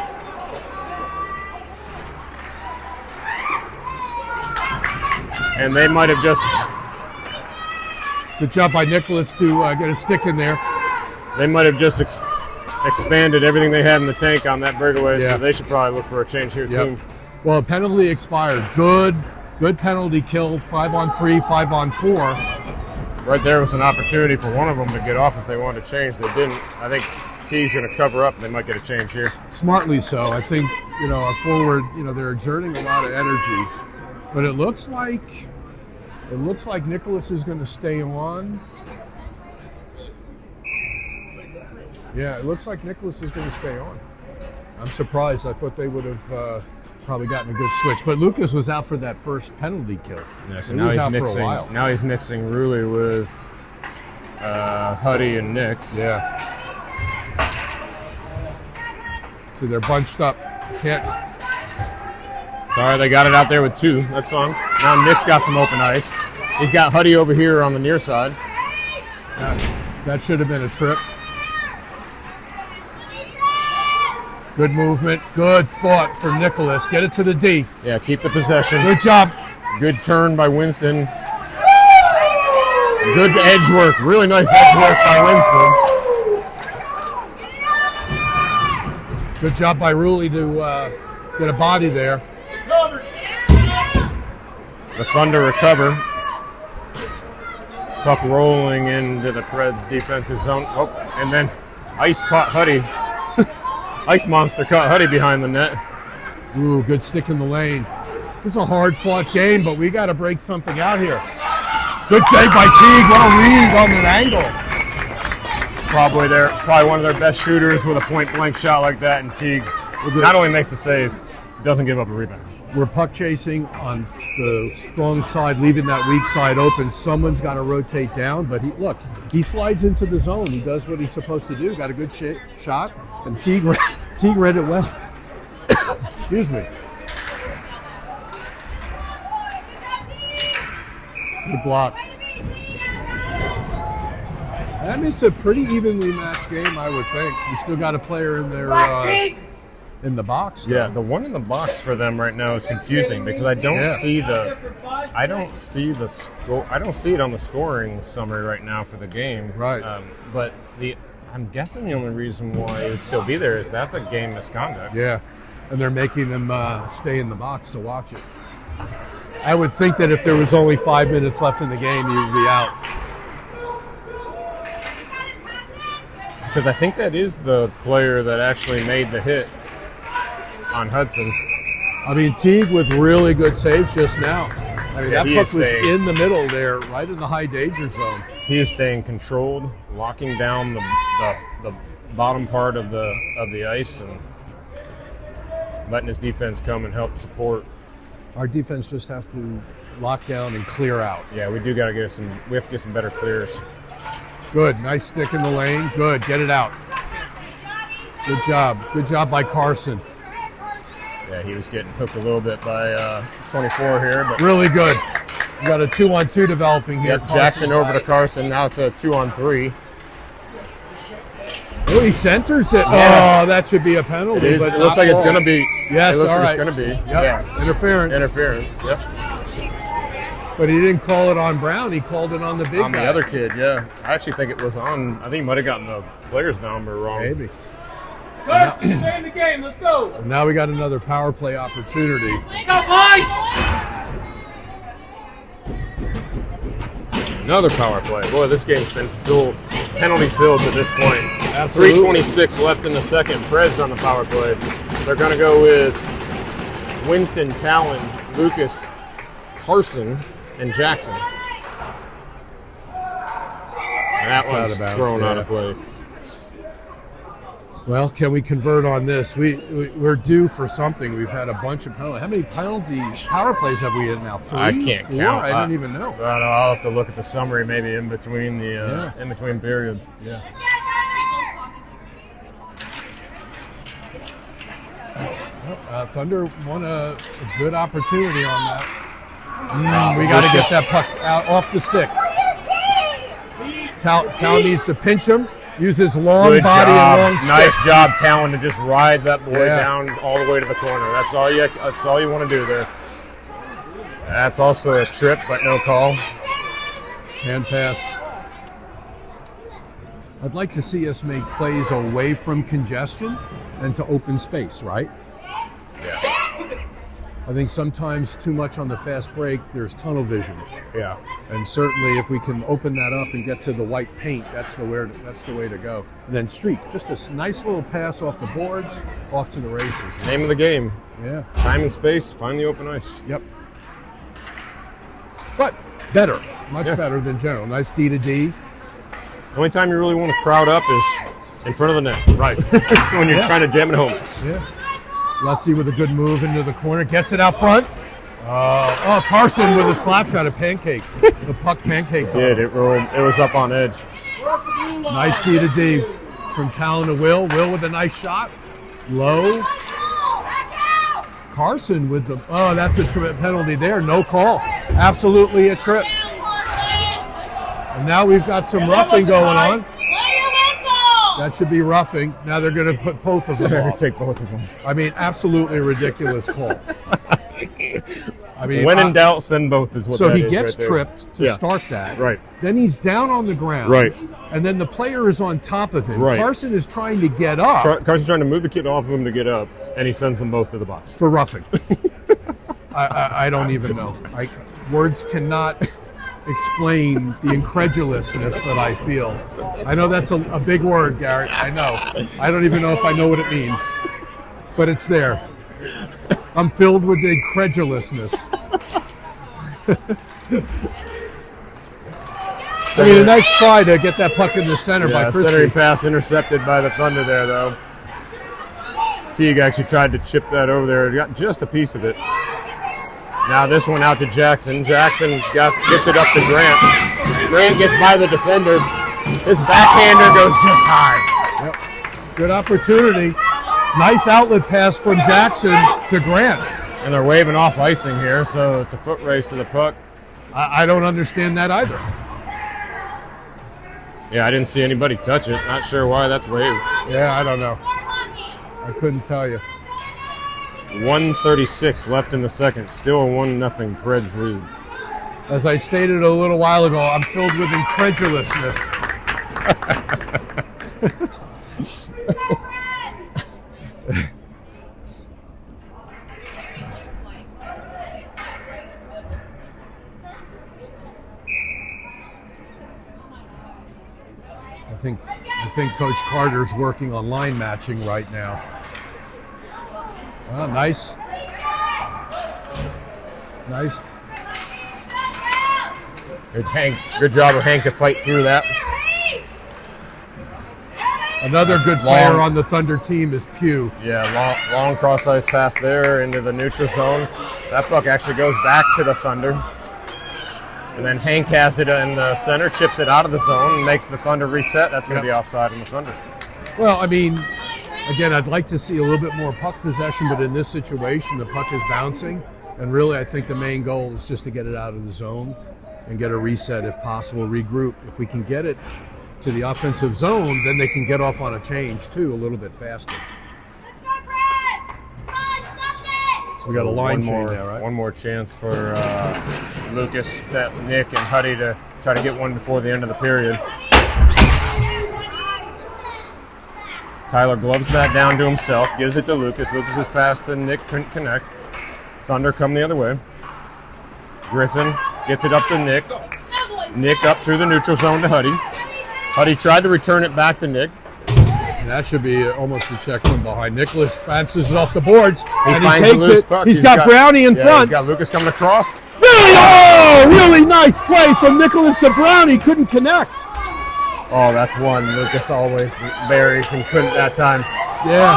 And they might have just... Good job by Nicholas to get a stick in there. They might have just expanded everything they had in the tank on that breakaway, Yeah. so they should probably look for a change here too. Well, penalty expired. Good penalty kill. 5-on-3, 5-on-4. Right there was an opportunity for one of them to get off if they wanted to change. They didn't. I think T's going to cover up. They might get a change here. Smartly so. I think our forward. They're exerting a lot of energy, but it looks like Nicholas is going to stay on. Yeah, it looks like Nicholas is going to stay on. I'm surprised. I thought they would have probably gotten a good switch, but Lucas was out for that first penalty kill. Yeah, so he now was he's out mixing. for a while. Now he's mixing Rulli with Huddy and Nick. Yeah. So they're bunched up. Can't. Sorry, they got it out there with 2. That's fine. Now Nick's got some open ice. He's got Huddy over here on the near side. That should have been a trip. Good movement. Good thought for Nicholas. Get it to the D. Yeah, keep the possession. Good job. Good turn by Winston. Good edge work. Really nice edge work by Winston. Good job by Rulli to get a body there. The Thunder recover. Puck rolling into the Preds defensive zone. Oh, and then Ice caught Huddy. Ice Monster caught Huddy behind the net. Ooh, good stick in the lane. This is a hard-fought game, but we got to break something out here. Good save by Teague. What a read on that angle. Probably one of their best shooters with a point-blank shot like that, and Teague not only makes the save, doesn't give up a rebound. We're puck chasing on the strong side, leaving that weak side open. Someone's got to rotate down, but he slides into the zone. He does what he's supposed to do. Got a good shot, and Teague read it well. Excuse me. Good block. That makes a pretty evenly matched game, I would think. We still got a player in there in the box. Though. Yeah, the one in the box for them right now is confusing because I don't see the score. I don't see it on the scoring summary right now for the game. Right. But I'm guessing the only reason why it would still be there is that's a game misconduct. Yeah, and they're making them stay in the box to watch it. I would think that if there was only 5 minutes left in the game, he would be out. Because I think that is the player that actually made the hit on Hudson. I mean, Teague with really good saves just now. I mean, Yeah, that he puck is was staying. in the middle there, right in the high danger zone. He is staying controlled, locking down the bottom part of the ice and letting his defense come and help support. Our defense just has to lock down and clear out. Yeah, we do got to get some. We have to get some better clears. Good, nice stick in the lane. Good, get it out. Good job by Carson. Yeah, he was getting hooked a little bit by 24 here, but Really good. We got a 2-on-2 developing here. yep, Jackson Carson's over to got it. Carson. Now it's a 2-on-3. Oh, he centers it. Yeah. Oh, that should be a penalty. It is. But It looks not like it's ball. going to be. Yes, it looks all like right. it's going to be. Yep. Yeah, Interference. interference. Yep. But he didn't call it on Brown. He called it on the big On guy. the other kid, yeah. I actually think it was on. I think he might have gotten the player's number wrong. Maybe. Carson, stay in the game. Let's go. Now we got another power play opportunity. Let's go, boys. Another power play. Boy, this game's been penalty filled to this point. Absolutely. 3:26 left in the second. Preds on the power play. They're going to go with Winston, Talon, Lucas, Carson, and Jackson. That It's out one's of bounds, thrown out yeah. of play. Well, can we convert on this? We're due for something. We've had a bunch of penalties. How many penalties, power plays have we had now? 3? I can't 4? count. I don't even know. I don't know. I'll have to look at the summary maybe in between in between periods. Yeah. Thunder won a good opportunity on that. We got to get that puck out off the stick. Tal needs to pinch him, use his long Good body job. and long stick. Nice job, Talon, to just ride that boy Yeah. down all the way to the corner. That's all you want to do there. That's also a trip, but no call. Hand pass. I'd like to see us make plays away from congestion and to open space, right? Yeah. I think sometimes too much on the fast break, there's tunnel vision. Yeah. And certainly if we can open that up and get to the white paint, that's the way to go. And then streak, just a nice little pass off the boards, off to the races. Name of the game. Yeah, Time and space, find the open ice. yep. But better, much Yeah. better than general. Nice D to D. The only time you really want to crowd up is in front of the net. Right. When you're trying to jam it home. Yeah. Lutzy with a good move into the corner, gets it out front. Carson with a slap shot at pancake. The puck pancaked. Did it rolled? It was up on edge. Nice D to D from Talon to Will. Will with a nice shot. Low. Carson with the, that's a trip penalty there. No call. Absolutely a trip. And now we've got some roughing going on. That should be roughing. Now they're going to put both of them off. Take both of them. I mean, absolutely ridiculous call. I mean, When in doubt, send both is what so that he is gets right there. tripped to Yeah. start that. Right. Then he's down on the ground. Right. And then the player is on top of him. Right. Carson is trying to get up Carson's trying to move the kid off of him to get up, and he sends them both to the box. for roughing. I don't even know. Words cannot explain the incredulousness that I feel. I know that's a big word, Garrett. I know. I don't even know if I know what it means. But it's there. I'm filled with incredulousness. I mean, a nice try to get that puck in the center by Yeah, Christie. centering pass intercepted by the Thunder there, though. Teague actually tried to chip that over there. Got just a piece of it. Now this one out to Jackson. Jackson gets it up to Grant. Grant gets by the defender. His backhander goes just high. Yep. Good opportunity. Nice outlet pass from Jackson to Grant. And they're waving off icing here, so it's a foot race to the puck. I don't understand that either. Yeah, I didn't see anybody touch it. Not sure why that's waved. Yeah, I don't know. I couldn't tell you. 1:36 left in the second. Still a 1-0 Preds lead. As I stated a little while ago, I'm filled with incredulousness. I think Coach Carter's working on line matching right now. Well, nice. Good job of Hank to fight through that. Another good player on the Thunder team is Pugh. Yeah, long cross-ice pass there into the neutral zone. That puck actually goes back to the Thunder. And then Hank has it in the center, chips it out of the zone, makes the Thunder reset. That's going to be offside on the Thunder. Well, I mean, again, I'd like to see a little bit more puck possession, but in this situation, the puck is bouncing. And really, I think the main goal is just to get it out of the zone and get a reset if possible, regroup. If we can get it to the offensive zone, then they can get off on a change, too, a little bit faster. Let's go, Preds! Come on, stop it! So we got a line change now, right? One more chance for Lucas, Nick, and Huddy to try to get one before the end of the period. Tyler gloves that down to himself, gives it to Lucas. Lucas's pass to Nick couldn't connect. Thunder come the other way. Griffin gets it up to Nick. Nick up through the neutral zone to Huddy. Huddy tried to return it back to Nick. And that should be almost a check from behind. Nicholas bounces it off the boards, and he takes it. Puck. He's got Brownie in front. He's got Lucas coming across. Really nice play from Nicholas to Brownie. Couldn't connect. Oh, that's one Lucas always buries and couldn't that time. Yeah.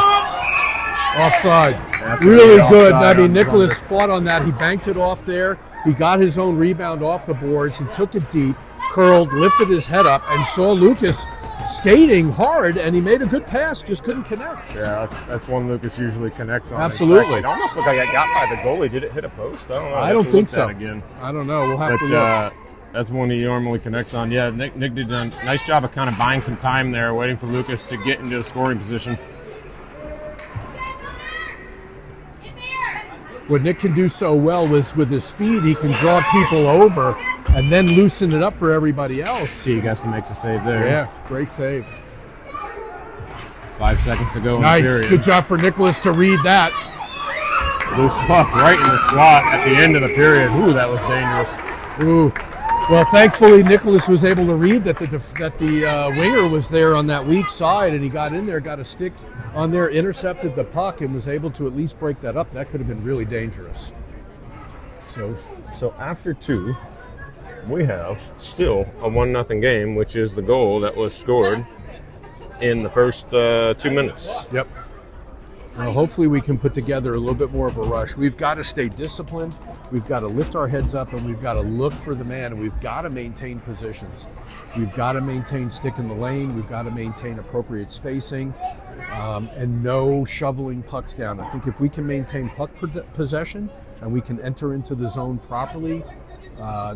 Offside. That's really good. Offside I mean, Nicholas fought on that. He banked it off there. He got his own rebound off the boards. He took it deep, curled, lifted his head up, and saw Lucas skating hard, and he made a good pass, just couldn't connect. Yeah, that's one Lucas usually connects on. Absolutely. It almost looked like it got by the goalie. Did it hit a post? I don't know. I don't think so. Again. I don't know. We'll have to look. That's one he normally connects on. Yeah, Nick did a nice job of kind of buying some time there, waiting for Lucas to get into the scoring position. What Nick can do so well is with his speed, he can draw people over and then loosen it up for everybody else. See, you guys makes a save there. Yeah, great save. 5 seconds to go in nice. the period. Good job for Nicholas to read that. Loose puck right in the slot at the end of the period. Ooh, that was dangerous. Ooh. Well, thankfully, Nicholas was able to read that the winger was there on that weak side, and he got in there, got a stick on there, intercepted the puck, and was able to at least break that up. That could have been really dangerous. So after two, we have still a 1-0 game, which is the goal that was scored in the first 2 minutes. Yep. Well, hopefully we can put together a little bit more of a rush. We've got to stay disciplined. We've got to lift our heads up, and we've got to look for the man, and we've got to maintain positions. We've got to maintain stick in the lane. We've got to maintain appropriate spacing, and no shoveling pucks down. I think if we can maintain puck possession and we can enter into the zone properly,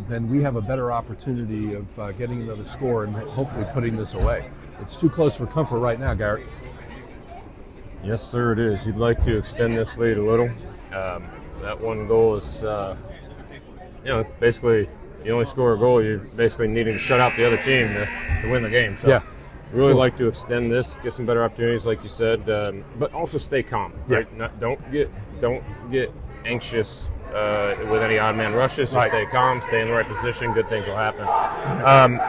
then we have a better opportunity of getting another score and hopefully putting this away. It's too close for comfort right now, Garrett. Yes, sir, it is. You'd like to extend this lead a little. That one goal is, basically you only score a goal, you're basically needing to shut out the other team to win the game. So, really like to extend this, get some better opportunities, like you said, but also stay calm. Right? Don't get anxious with any odd man rushes. Just stay calm, stay in the right position. Good things will happen.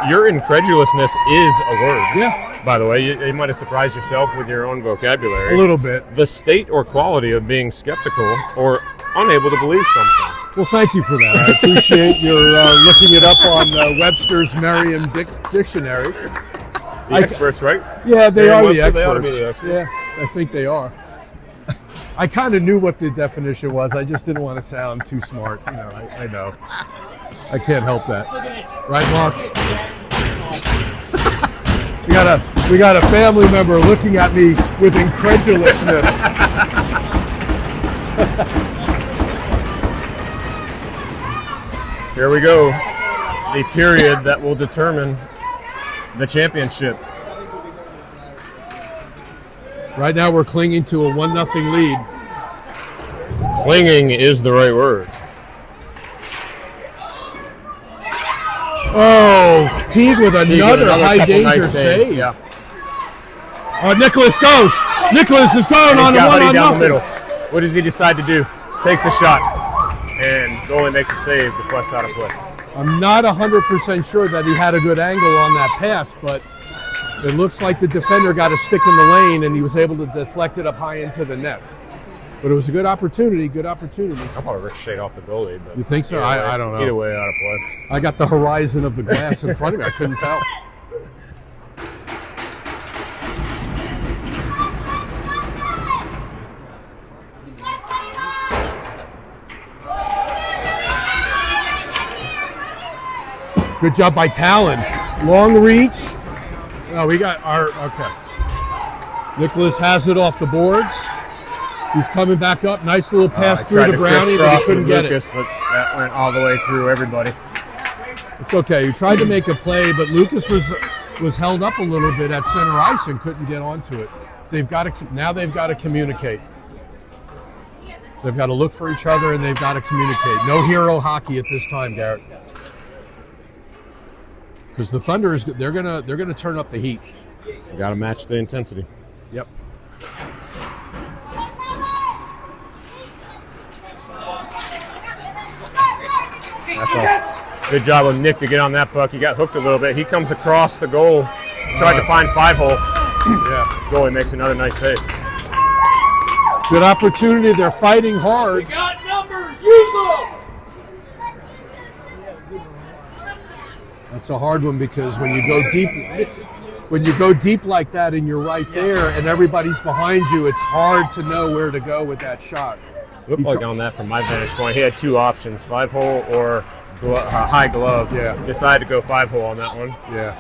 Your incredulousness is a word. Yeah. By the way, you might have surprised yourself with your own vocabulary. A little bit. The state or quality of being skeptical or unable to believe something. Well, thank you for that. I appreciate your looking it up on Webster's Merriam Dictionary. The experts, right? Yeah, they are the experts. They ought to be the experts. Yeah, I think they are. I kind of knew what the definition was. I just didn't want to sound too smart. I know. I can't help that. Right, Mark? We got a family member looking at me with incredulousness. Here we go. The period that will determine the championship. Right now we're clinging to a 1-0 lead. Clinging is the right word. Oh, Teague with another couple high-danger nice saves, save. yeah. Oh, Nicholas goes. Nicholas is going on He's a got Huddy down the one-on-nothing. middle. What does he decide to do? Takes the shot, and goalie makes a save, deflects out of play. I'm not 100% sure that he had a good angle on that pass, but it looks like the defender got a stick in the lane, and he was able to deflect it up high into the net. But it was a good opportunity, I thought it ricocheted off the goalie. But You think so? I don't know. Either way, out of play. I got the horizon of the glass in front of me. I couldn't tell. Good job by Talon. Long reach. Oh, we got our, okay. Nicholas has it off the boards. He's coming back up. Nice little pass through to Brownie, but he couldn't get Lucas, it. But that went all the way through everybody. It's okay. He tried to make a play, but Lucas was held up a little bit at center ice and couldn't get onto it. Now they've got to communicate. They've got to look for each other and they've got to communicate. No hero hockey at this time, Garrett. Because the Thunder they're gonna turn up the heat. You got to match the intensity. Yep. That's all. Good job of Nick to get on that puck. He got hooked a little bit. He comes across the goal, tried to find 5-hole. Yeah. Goalie makes another nice save. Good opportunity. They're fighting hard. Got numbers. Use them. That's a hard one because when you go deep like that and you're right there and everybody's behind you, it's hard to know where to go with that shot. Looked like on that from my vantage point, he had two options: 5-hole or high glove. Yeah. Decided to go 5-hole on that one. Yeah.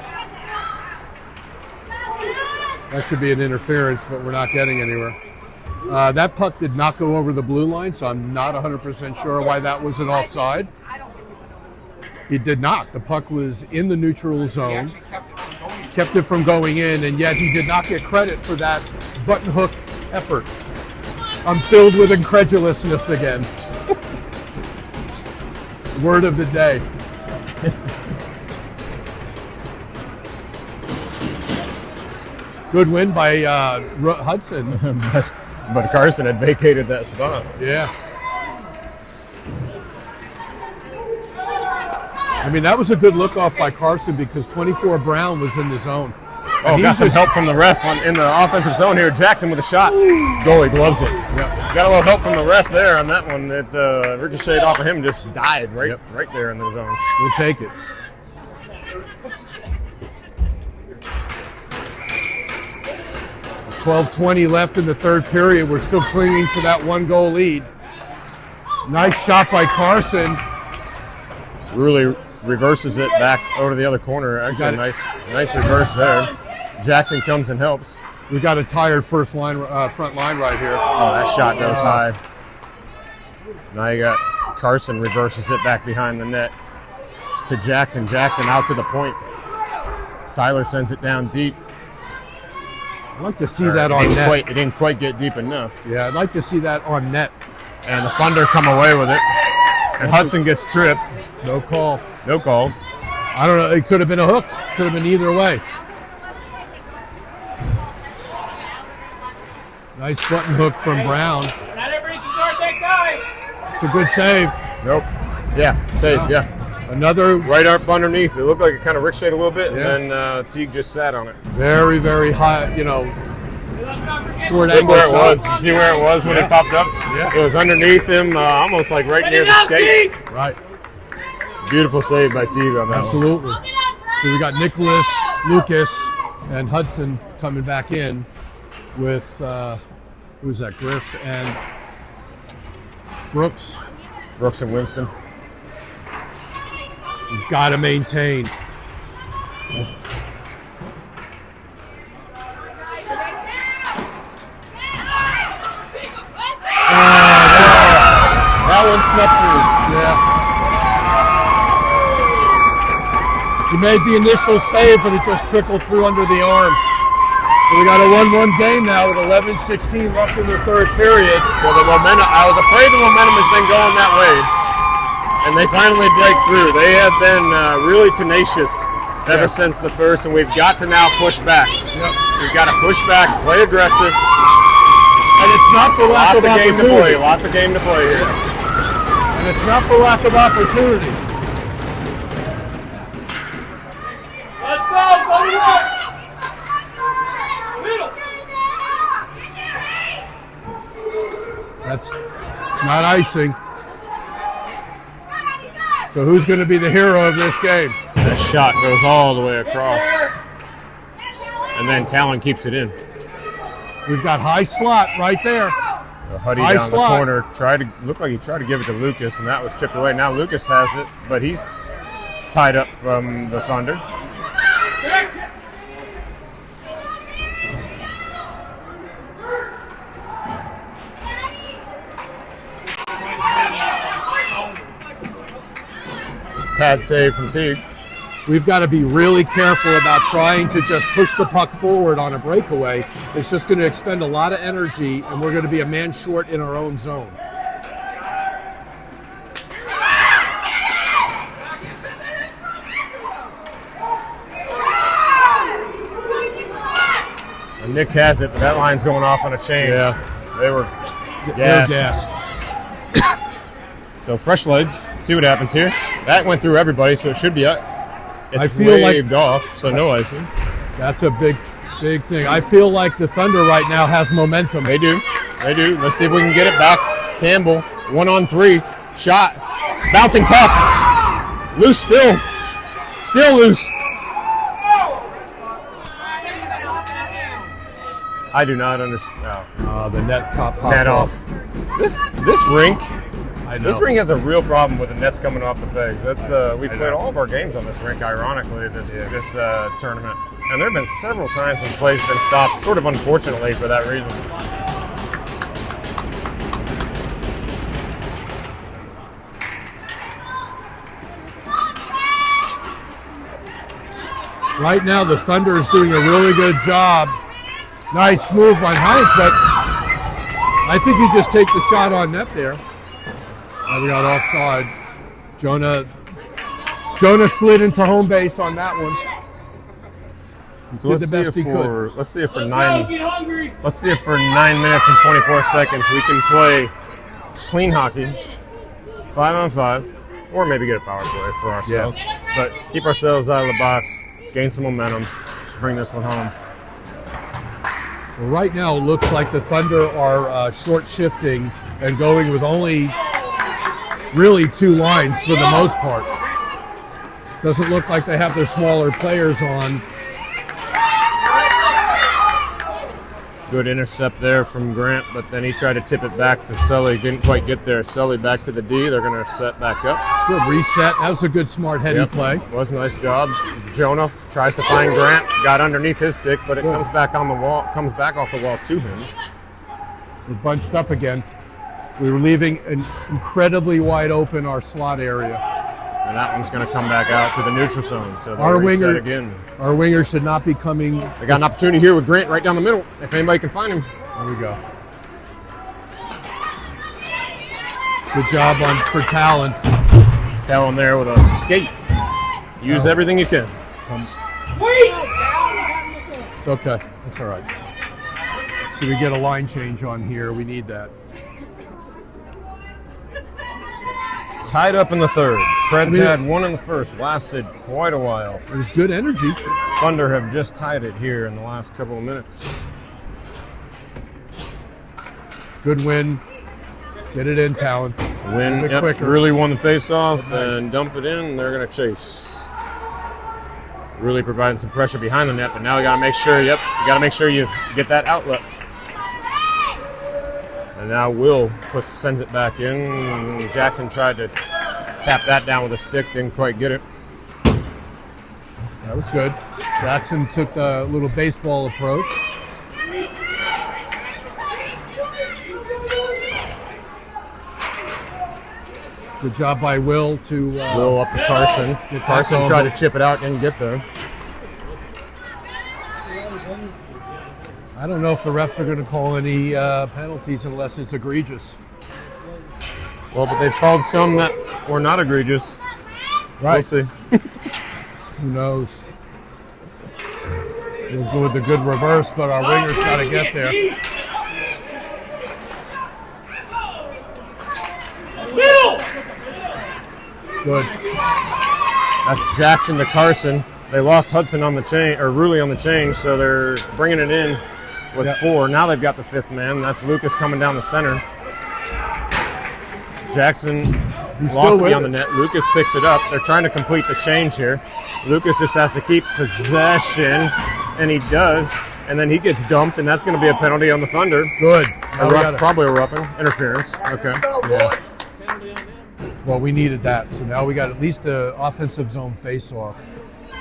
That should be an interference, but we're not getting anywhere. That puck did not go over the blue line, so I'm not 100% sure why that was an offside. He did not. The puck was in the neutral zone, kept it from going in, and yet he did not get credit for that button hook effort. I'm filled with incredulousness again. Word of the day. Good win by Hudson. But Carson had vacated that spot. Yeah. I mean, that was a good look off by Carson because 24 Brown was in the zone. Oh, got some help from the ref in the offensive zone here. Jackson with a shot. Goalie gloves it. Yep. Got a little help from the ref there on that one. It ricocheted off of him, just died right there in the zone. We'll take it. .12:20 left in the third period. We're still clinging to that 1-goal lead. Nice shot by Carson. Really reverses it back over to the other corner. Actually, nice reverse there. Jackson comes and helps. We got a tired front line right here. Oh, that shot goes high. Now you got Carson reverses it back behind the net to Jackson. Jackson out to the point. Tyler sends it down deep. I'd like to see that on net. It didn't quite get deep enough. Yeah, I'd like to see that on net. And the Thunder come away with it. And Hudson gets tripped. No call. No calls. I don't know. It could have been a hook. Could have been either way. Nice button hook from Brown. Not everybody can guard that guy. It's a good save. Nope. Yeah, safe, yeah. Another right up underneath. It looked like it kind of ricocheted a little bit, Yeah. and then Teague just sat on it. very, very high, short Look angle where it shot. was. You see where it was when it popped up? Yeah. It was underneath him, almost like right near the skate. Right. Beautiful save by Teague on that one. Absolutely. So we got Nicholas, Lucas, and Hudson coming back in with, who's that, Griff and Brooks. Brooks and Winston. You've got to maintain. That one snuck through. Yeah. He made the initial save, but it just trickled through under the arm. We got a 1-1 game now with 11:16 left in the third period. So the momentum, I was afraid the momentum has been going that way. And they finally break through. They have been really tenacious ever since the first, and we've got to now push back. Yep. We've got to push back, play aggressive. And it's not for lack Lots of of game to opportunity. play. Lots of game to play here. And it's not for lack of opportunity. Let's go, buddy. Middle. It's not icing. So who's going to be the hero of this game? That shot goes all the way across. And then Talon keeps it in. We've got high slot right there. So Huddy High down slot. the corner looked like he tried to give it to Lucas, and that was chipped away. Now Lucas has it, but he's tied up from the Thunder. Pad save from Teague. We've got to be really careful about trying to just push the puck forward on a breakaway. It's just going to expend a lot of energy, and we're going to be a man short in our own zone. And Nick has it, but that line's going off on a change. Yeah. They were They're gassed. gassed. So fresh legs. See what happens here. That went through everybody, so it should be up. It's I feel like- waved off, so no icing. That's a big thing. I feel like the Thunder right now has momentum. They do. They do. Let's see if we can get it back. Campbell, 1-on-3. Shot. Bouncing puck. Loose still. Still loose. I do not understand. No. The net popped Net off. This rink. I know. This ring has a real problem with the nets coming off the pegs. That's we played all of our games on this rink, ironically, this tournament. And there have been several times when plays have been stopped, sort of unfortunately for that reason. Right now, the Thunder is doing a really good job. Nice move on Heinz, but I think you just take the shot on net there. Now we got offside. Jonah slid into home base on that one. So Did the best he could. Let's see if for Let's nine. go, get hungry. Let's see if for 9 minutes and 24 seconds we can play clean hockey, 5-on-5, or maybe get a power play for ourselves. But keep ourselves out of the box, gain some momentum, bring this one home. Well, right now, it looks like the Thunder are short shifting and going with only really two lines for the most part. Doesn't look like they have their smaller players on. Good intercept there from Grant, but then he tried to tip it back to Sully. Didn't quite get there. Sully back to the D. They're going to set back up. It's good reset. That was a good, smart, heady play. Was a nice job. Jonah tries to find Grant. Got underneath his stick, but it comes back on the wall. Comes back off the wall to him. We're bunched up again. We were leaving an incredibly wide open our slot area. And that one's going to come back out to the neutral zone. So Our they'll reset winger- again. Our winger should not be coming. They got an opportunity here with Grant right down the middle. If anybody can find him. There we go. Good job for Talon. Tell him there with a skate. Use everything you can. Wait! It's okay. It's all right. So we get a line change on here. We need that. Tied up in the third. Preds had one in the first. Lasted quite a while. It was good energy. Thunder have just tied it here in the last couple of minutes. Good win. Get it in, Talon. Win, A bit yep, quicker. really won the face-off Nice. and dump it in. They're going to chase. Really providing some pressure behind the net, but now we got to make sure. Yep, you got to make sure you get that outlet. And now Will sends it back in. Jackson tried to tap that down with a stick, didn't quite get it. That was good. Jackson took the little baseball approach. Good job by Will to Will up to Carson. Get Carson that tried over. to chip it out, didn't get there. I don't know if the refs are going to call any penalties unless it's egregious. Well, but they've called some that were not egregious. Right. We'll see. Who knows? We'll go with the good reverse, but our winger's got to get there. Middle! Good. That's Jackson to Carson. They lost Hudson on the change, or Rulli on the change, so they're bringing it in with 4. Now they've got the 5th man. That's Lucas coming down the center. Jackson lost it beyond the net. Lucas picks it up. They're trying to complete the change here. Lucas just has to keep possession, and he does. And then he gets dumped, and that's going to be a penalty on the Thunder. Good. Probably a roughing. Interference. Okay. Yeah. Well, we needed that. So now we got at least an offensive zone face-off.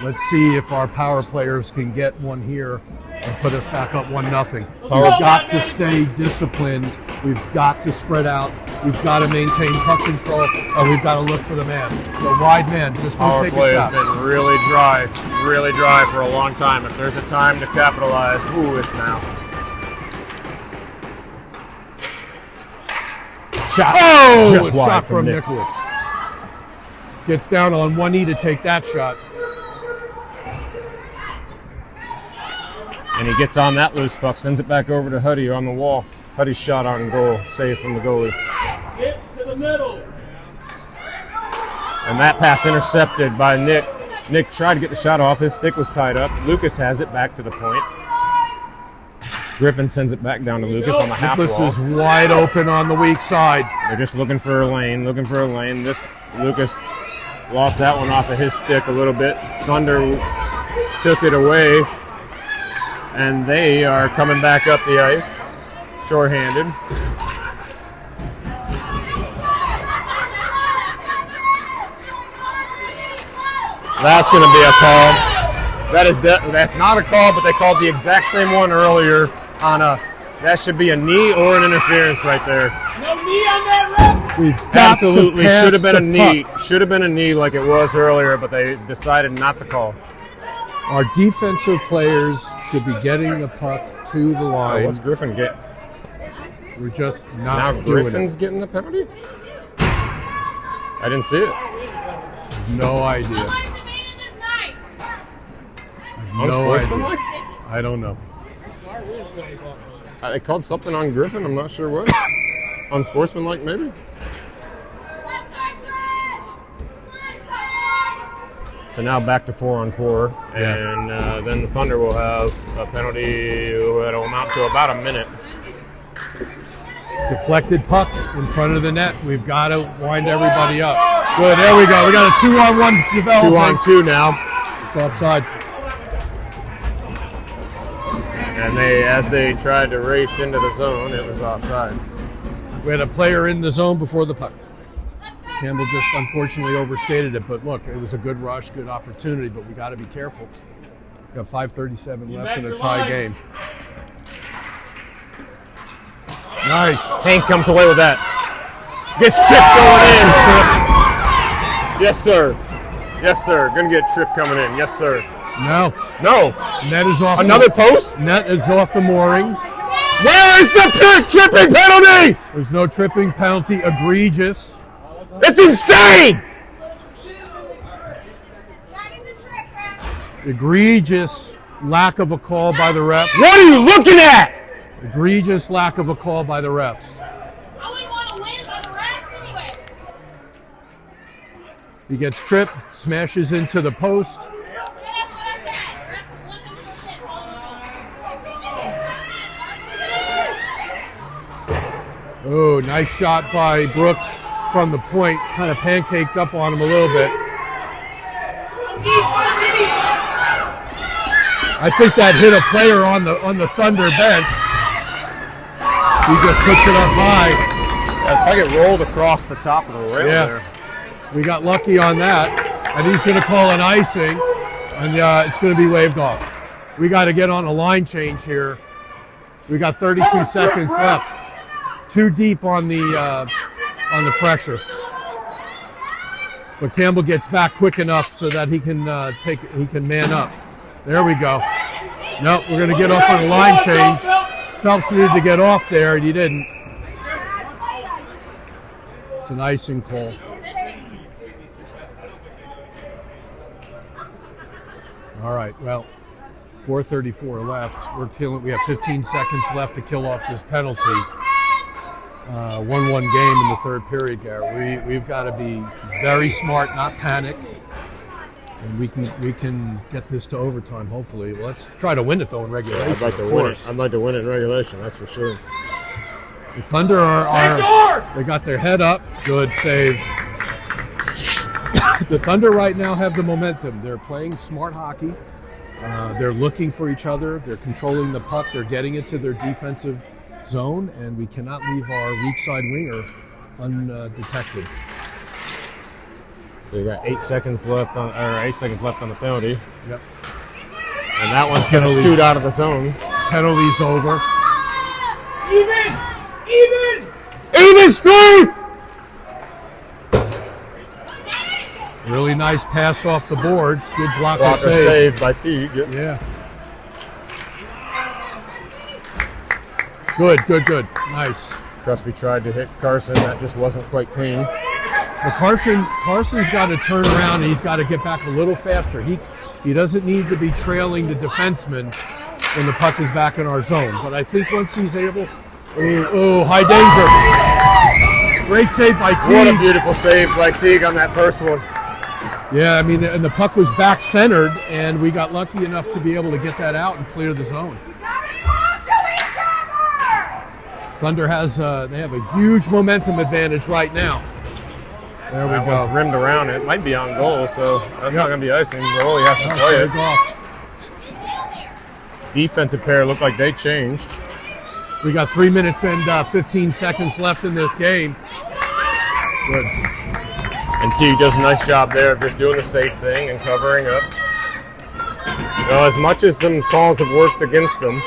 Let's see if our power players can get one here and put us back up 1-0. We've got to stay disciplined. We've got to spread out. We've got to maintain puck control, and we've got to look for the man. The wide man. Just don't take a shot. Power play has been really dry for a long time. If there's a time to capitalize, it's now. Shot. Oh! Just a wide shot from from Nicholas. Gets down on one knee to take that shot. And he gets on that loose puck, sends it back over to Huddy on the wall. Huddy's shot on goal, save from the goalie. Get to the middle. And that pass intercepted by Nick. Nick tried to get the shot off. His stick was tied up. Lucas has it back to the point. Griffin sends it back down to Lucas on the half Nicholas wall. is wide open on the weak side. They're just looking for a lane, This Lucas lost that one off of his stick a little bit. Thunder took it away. And they are coming back up the ice, shorthanded. That's going to be a call. That's not a call, but they called the exact same one earlier on us. That should be a knee or an interference right there. No knee on that ref. We've got Absolutely to pass should have been a knee. puck. Should have been a knee like it was earlier, but they decided not to call. Our defensive players should be getting the puck to the line. What's Griffin get? We're just Now not doing Griffin's it. getting the penalty? I didn't see it. No idea. Unsportsmanlike? I don't know. They called something on Griffin. I'm not sure what. Unsportsmanlike, maybe? So now back to 4-on-4, and then the Thunder will have a penalty that'll amount to about a minute. Deflected puck in front of the net. We've got to wind everybody up. Good, there we go. We got a 2-on-1 development. 2-on-2 now. It's offside. And as they tried to race into the zone, it was offside. We had a player in the zone before the puck. Campbell just unfortunately overstated it, but look, it was a good rush, good opportunity, but we got to be careful. We got 5:37 left in a tie game. Nice. Hank comes away with that. Gets Tripp going in. Yes, sir. Yes, sir. Gonna get Tripp coming in. Yes, sir. No. No. Net is off. Another post? Net is off the moorings. Where is the tripping penalty? There's no tripping penalty. Egregious. It's insane! Egregious lack of a call by the refs. What are you looking at? Egregious lack of a call by the refs. He gets tripped, smashes into the post. Oh, nice shot by Brooks from the point. Kind of pancaked up on him a little bit. I think that hit a player on the Thunder bench. He just puts it up high. It's like it rolled across the top of the rail there. We got lucky on that, and he's going to call an icing, and it's going to be waved off. We got to get on a line change here. We got 32 seconds left. Too deep on the pressure. But Campbell gets back quick enough so that he can man up. There we go. Nope, we're going to get off on a line change. Phelps needed to get off there, and he didn't. It's an icing call. All right, well, 4:34 left. We have 15 seconds left to kill off this penalty. 1-1 game in the third period, Garrett. We've got to be very smart, not panic. And we can get this to overtime, hopefully. Let's try to win it, though, in regulation. I'd like to win it. I'd like to win it in regulation, that's for sure. The Thunder they got their head up. Good save. The Thunder right now have the momentum. They're playing smart hockey. They're looking for each other. They're controlling the puck. They're getting it to their defensive zone, and we cannot leave our weak side winger undetected. So you got 8 seconds left on the penalty. Yep. And that one's going to scoot out of the zone. Penalty's over. Even straight! Really nice pass off the boards. Good blocker Blocker save. saved by Teague. Yep. Yeah. Good. Nice. Crosby tried to hit Carson. That just wasn't quite clean. But Carson's got to turn around, and he's got to get back a little faster. He doesn't need to be trailing the defenseman when the puck is back in our zone. But I think once he's able... high danger. Great save by Teague. What a beautiful save by Teague on that first one. Yeah, I mean, and the puck was back-centered, and we got lucky enough to be able to get that out and clear the zone. Thunder has they have a huge momentum advantage right now. There we go. One's rimmed around. It might be on goal, so that's not going to be icing. Goalie has to play it. Off. Defensive pair look like they changed. We got 3 minutes and 15 seconds left in this game. Good. And Teague does a nice job there of just doing the safe thing and covering up. As much as some calls have worked against them,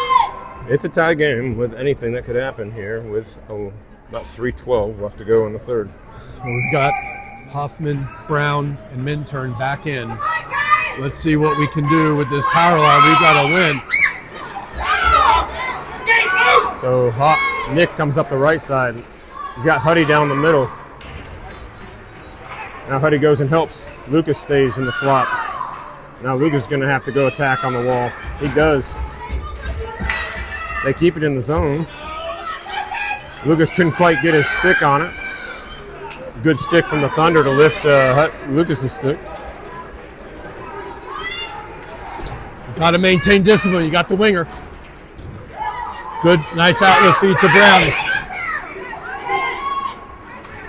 it's a tie game with anything that could happen here with about 3:12 left to go in the third. We've got Hoffman, Brown, and Minturn back in. Let's see what we can do with this power line. We've got to win. So Nick comes up the right side. He's got Huddy down the middle. Now Huddy goes and helps. Lucas stays in the slot. Now Lucas is going to have to go attack on the wall. He does. They keep it in the zone. Lucas couldn't quite get his stick on it. Good stick from the Thunder to lift Lucas's stick. Got to maintain discipline. You got the winger. Good, nice outlet feed to Brownie.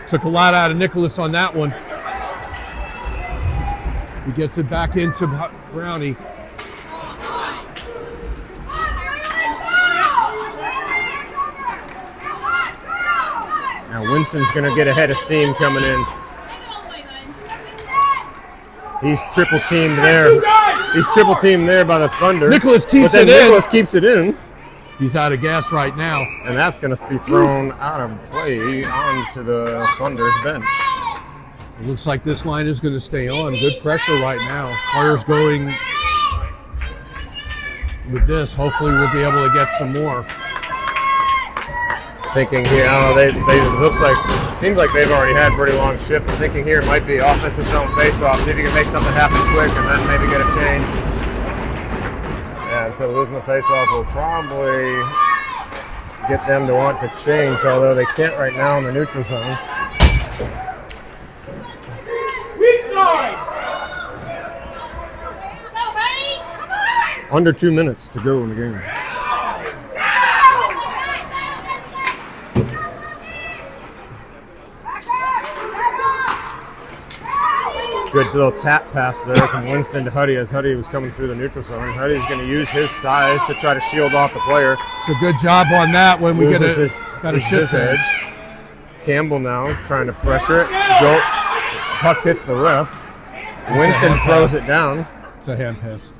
Took a lot out of Nicholas on that one. He gets it back into Brownie. Now Winston's going to get a head of steam coming in. He's triple teamed there. He's triple teamed there by the Thunder. Nicholas keeps it in. Nicholas keeps it in. He's out of gas right now. And that's going to be thrown out of play onto the Thunder's bench. It looks like this line is going to stay on. Good pressure right now. Carter's going with this. Hopefully we'll be able to get some more. Thinking here, I don't know, it seems like they've already had a pretty long shift. I'm thinking here it might be offensive zone face-off. See if you can make something happen quick and then maybe get a change. Yeah, so losing the face-off will probably get them to want to change, although they can't right now in the neutral zone. weak side. Under 2 minutes to go in the game. Good little tap pass there from Winston to Huddy as Huddy was coming through the neutral zone. Huddy's going to use his size to try to shield off the player. It's a good job on that when we got a shift edge. Campbell now trying to pressure it. Puck hits the ref. Winston throws it down. It's a hand pass.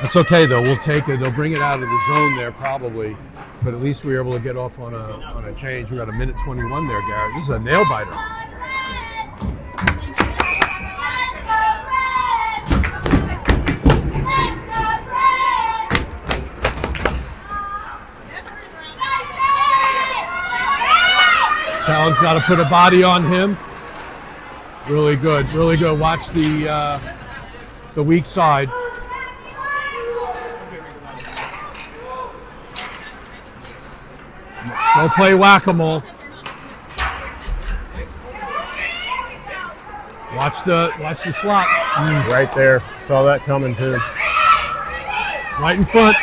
That's okay though. We'll take it. They'll bring it out of the zone there probably, but at least we were able to get off on a change. We got a minute 21 there, Garrett. This is a nail biter. Talon's got to put a body on him. Really good, really good. Watch the weak side. Don't play whack-a-mole. Watch the slot. Right there. Saw that coming too. Right in front.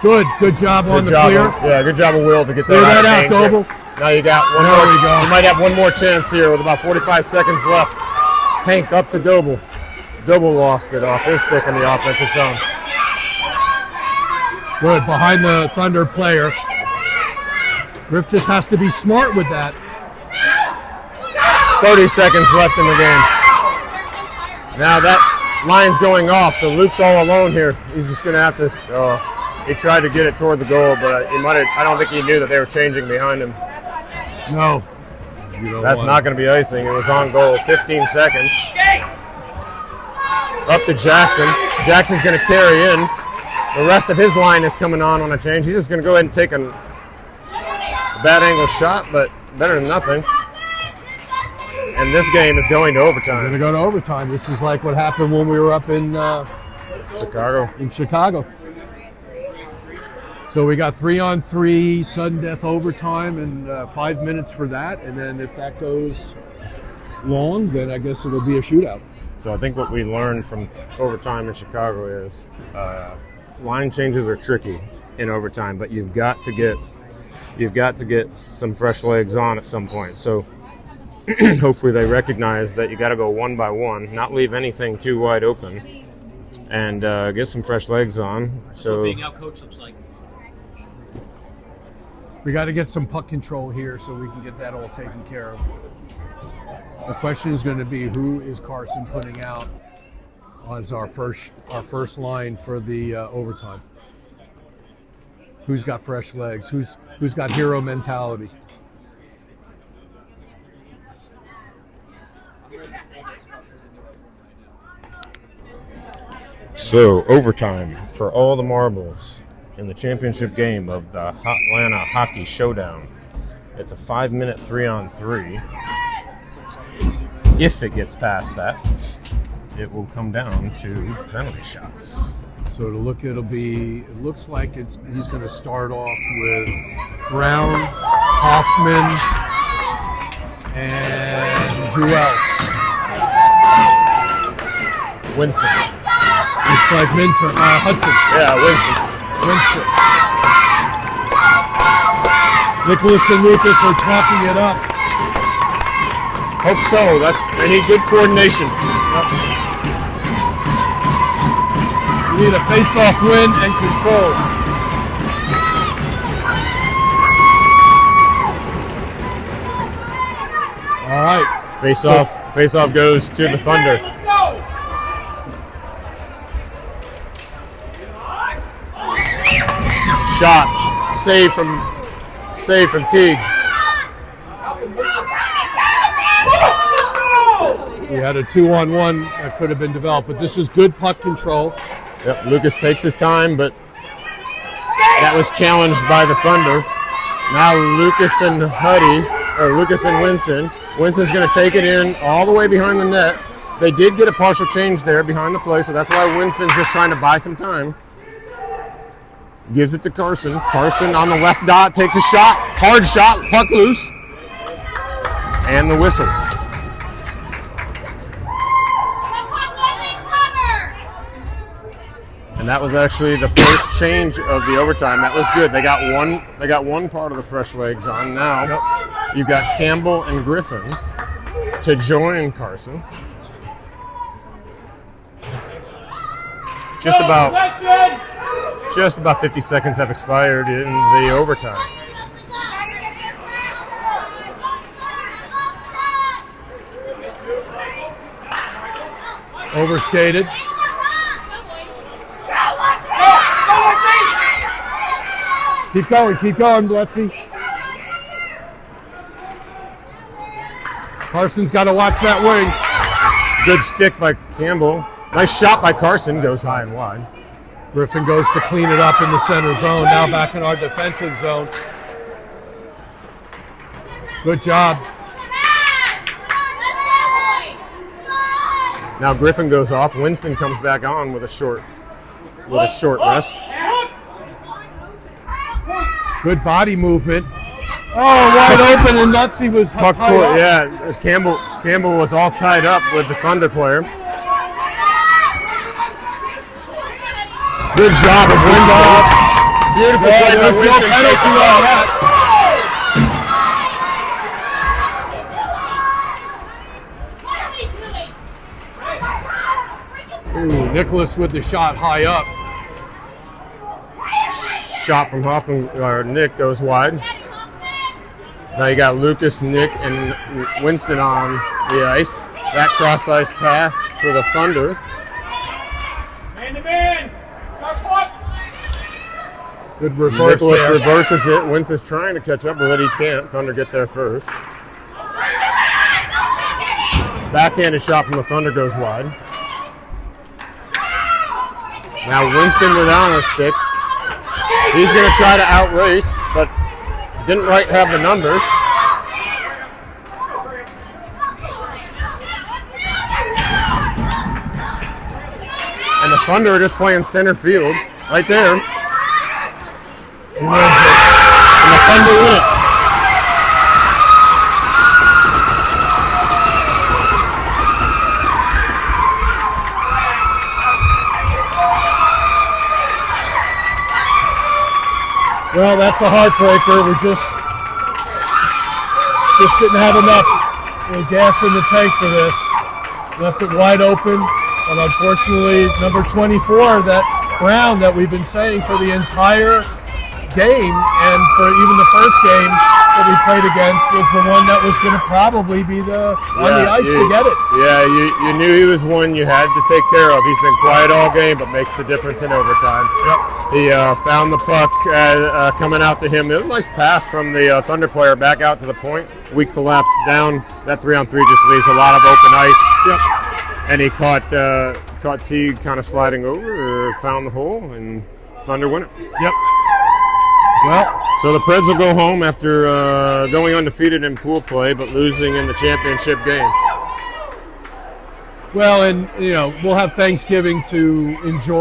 Good job on the clear. Yeah, good job of Will to get Clear that out, danger. Doble. Now you got one There more. we go. You might have one more chance here with about 45 seconds left. Hank up to Doble. Doble lost it off his stick in the offensive zone. Good, behind the Thunder player. Griff just has to be smart with that. 30 seconds left in the game. Now that line's going off, so Luke's all alone here. He's just going to have to. He tried to get it toward the goal, but he might have. I don't think he knew that they were changing behind him. No. That's not going to be icing. It was on goal. 15 seconds. Up to Jackson. Jackson's going to carry in. The rest of his line is coming on a change. He's just going to go ahead and take a bad angle shot, but better than nothing. And this game is going to overtime. Going to go to overtime. This is like what happened when we were up in Chicago. So we got 3-on-3 sudden death overtime and 5 minutes for that. And then if that goes long, then I guess it'll be a shootout. So I think what we learned from overtime in Chicago is line changes are tricky in overtime, but you've got to get some fresh legs on at some point. So hopefully they recognize that you got to go one by one, not leave anything too wide open, and get some fresh legs on. So being outcoached looks like. We got to get some puck control here so we can get that all taken care of. The question is going to be, who is Carson putting out as our first line for the overtime? Who's got fresh legs? Who's got hero mentality? So overtime for all the marbles in the championship game of the Atlanta Hockey Showdown. It's a 5-minute 3-on-3. If it gets past that, it will come down to penalty shots. So to look, it looks like he's going to start off with Brown, Hoffman, and who else? Winston. Looks like Hudson. Yeah, Winston. Nicholas and Lucas are talking it up. Hope so. They need good coordination. We need a face-off win and control. All right. Face-off goes to the Thunder. Let's go! Shot. Save from Teague. We had a 2-on-1 that could have been developed, but this is good puck control. Yep, Lucas takes his time, but that was challenged by the Thunder. Now Lucas and Winston. Winston's going to take it in all the way behind the net. They did get a partial change there behind the play, so that's why Winston's just trying to buy some time. Gives it to Carson. Carson on the left dot takes a shot. Hard shot, puck loose. And the whistle. And that was actually the first change of the overtime. That was good. They got one part of the fresh legs on. Now you've got Campbell and Griffin to join Carson. Just about 50 seconds have expired in the overtime. Overskated. Keep going, Bletzy. Carson's got to watch that wing. Good stick by Campbell. Nice shot by Carson. Goes high and wide. Griffin goes to clean it up in the center zone. Now back in our defensive zone. Good job. Now Griffin goes off. Winston comes back on with a short rest. Good body movement. Oh, wide open, and Nutsy was Puck tied toward, up. yeah, Campbell was all tied up with the Thunder player. Good job of Winston. Beautiful play by There's no Winston. penalty on that. Ooh, Nicholas with the shot high up. Shot from Hoffman, or Nick goes wide. Now you got Lucas, Nick, and Winston on the ice. That cross-ice pass for the Thunder. Man to man. Start puck. Good reverse Nicholas there. reverses it. Winston's trying to catch up with it. He can't. Thunder get there first. Backhanded shot from the Thunder goes wide. Now Winston without a stick. He's going to try to outrace, but didn't quite have the numbers. And the Thunder are just playing center field right there. He wins it. And the Thunder win it. Well, that's a heartbreaker. We just didn't have enough gas in the tank for this. Left it wide open, and unfortunately, number 24, that Brown that we've been saying for the entire game, and for even the first game that we played against, was the one that was going to probably be on the ice to get it. Yeah, you knew he was one you had to take care of. He's been quiet all game, but makes the difference in overtime. Yep. He found the puck coming out to him. It was a nice pass from the Thunder player back out to the point. We collapsed down. That 3-on-3 just leaves a lot of open ice. Yep. And he caught Teague kind of sliding over, or found the hole, and Thunder win it. Yep. Well, so the Preds will go home after going undefeated in pool play, but losing in the championship game. well, and we'll have Thanksgiving to enjoy.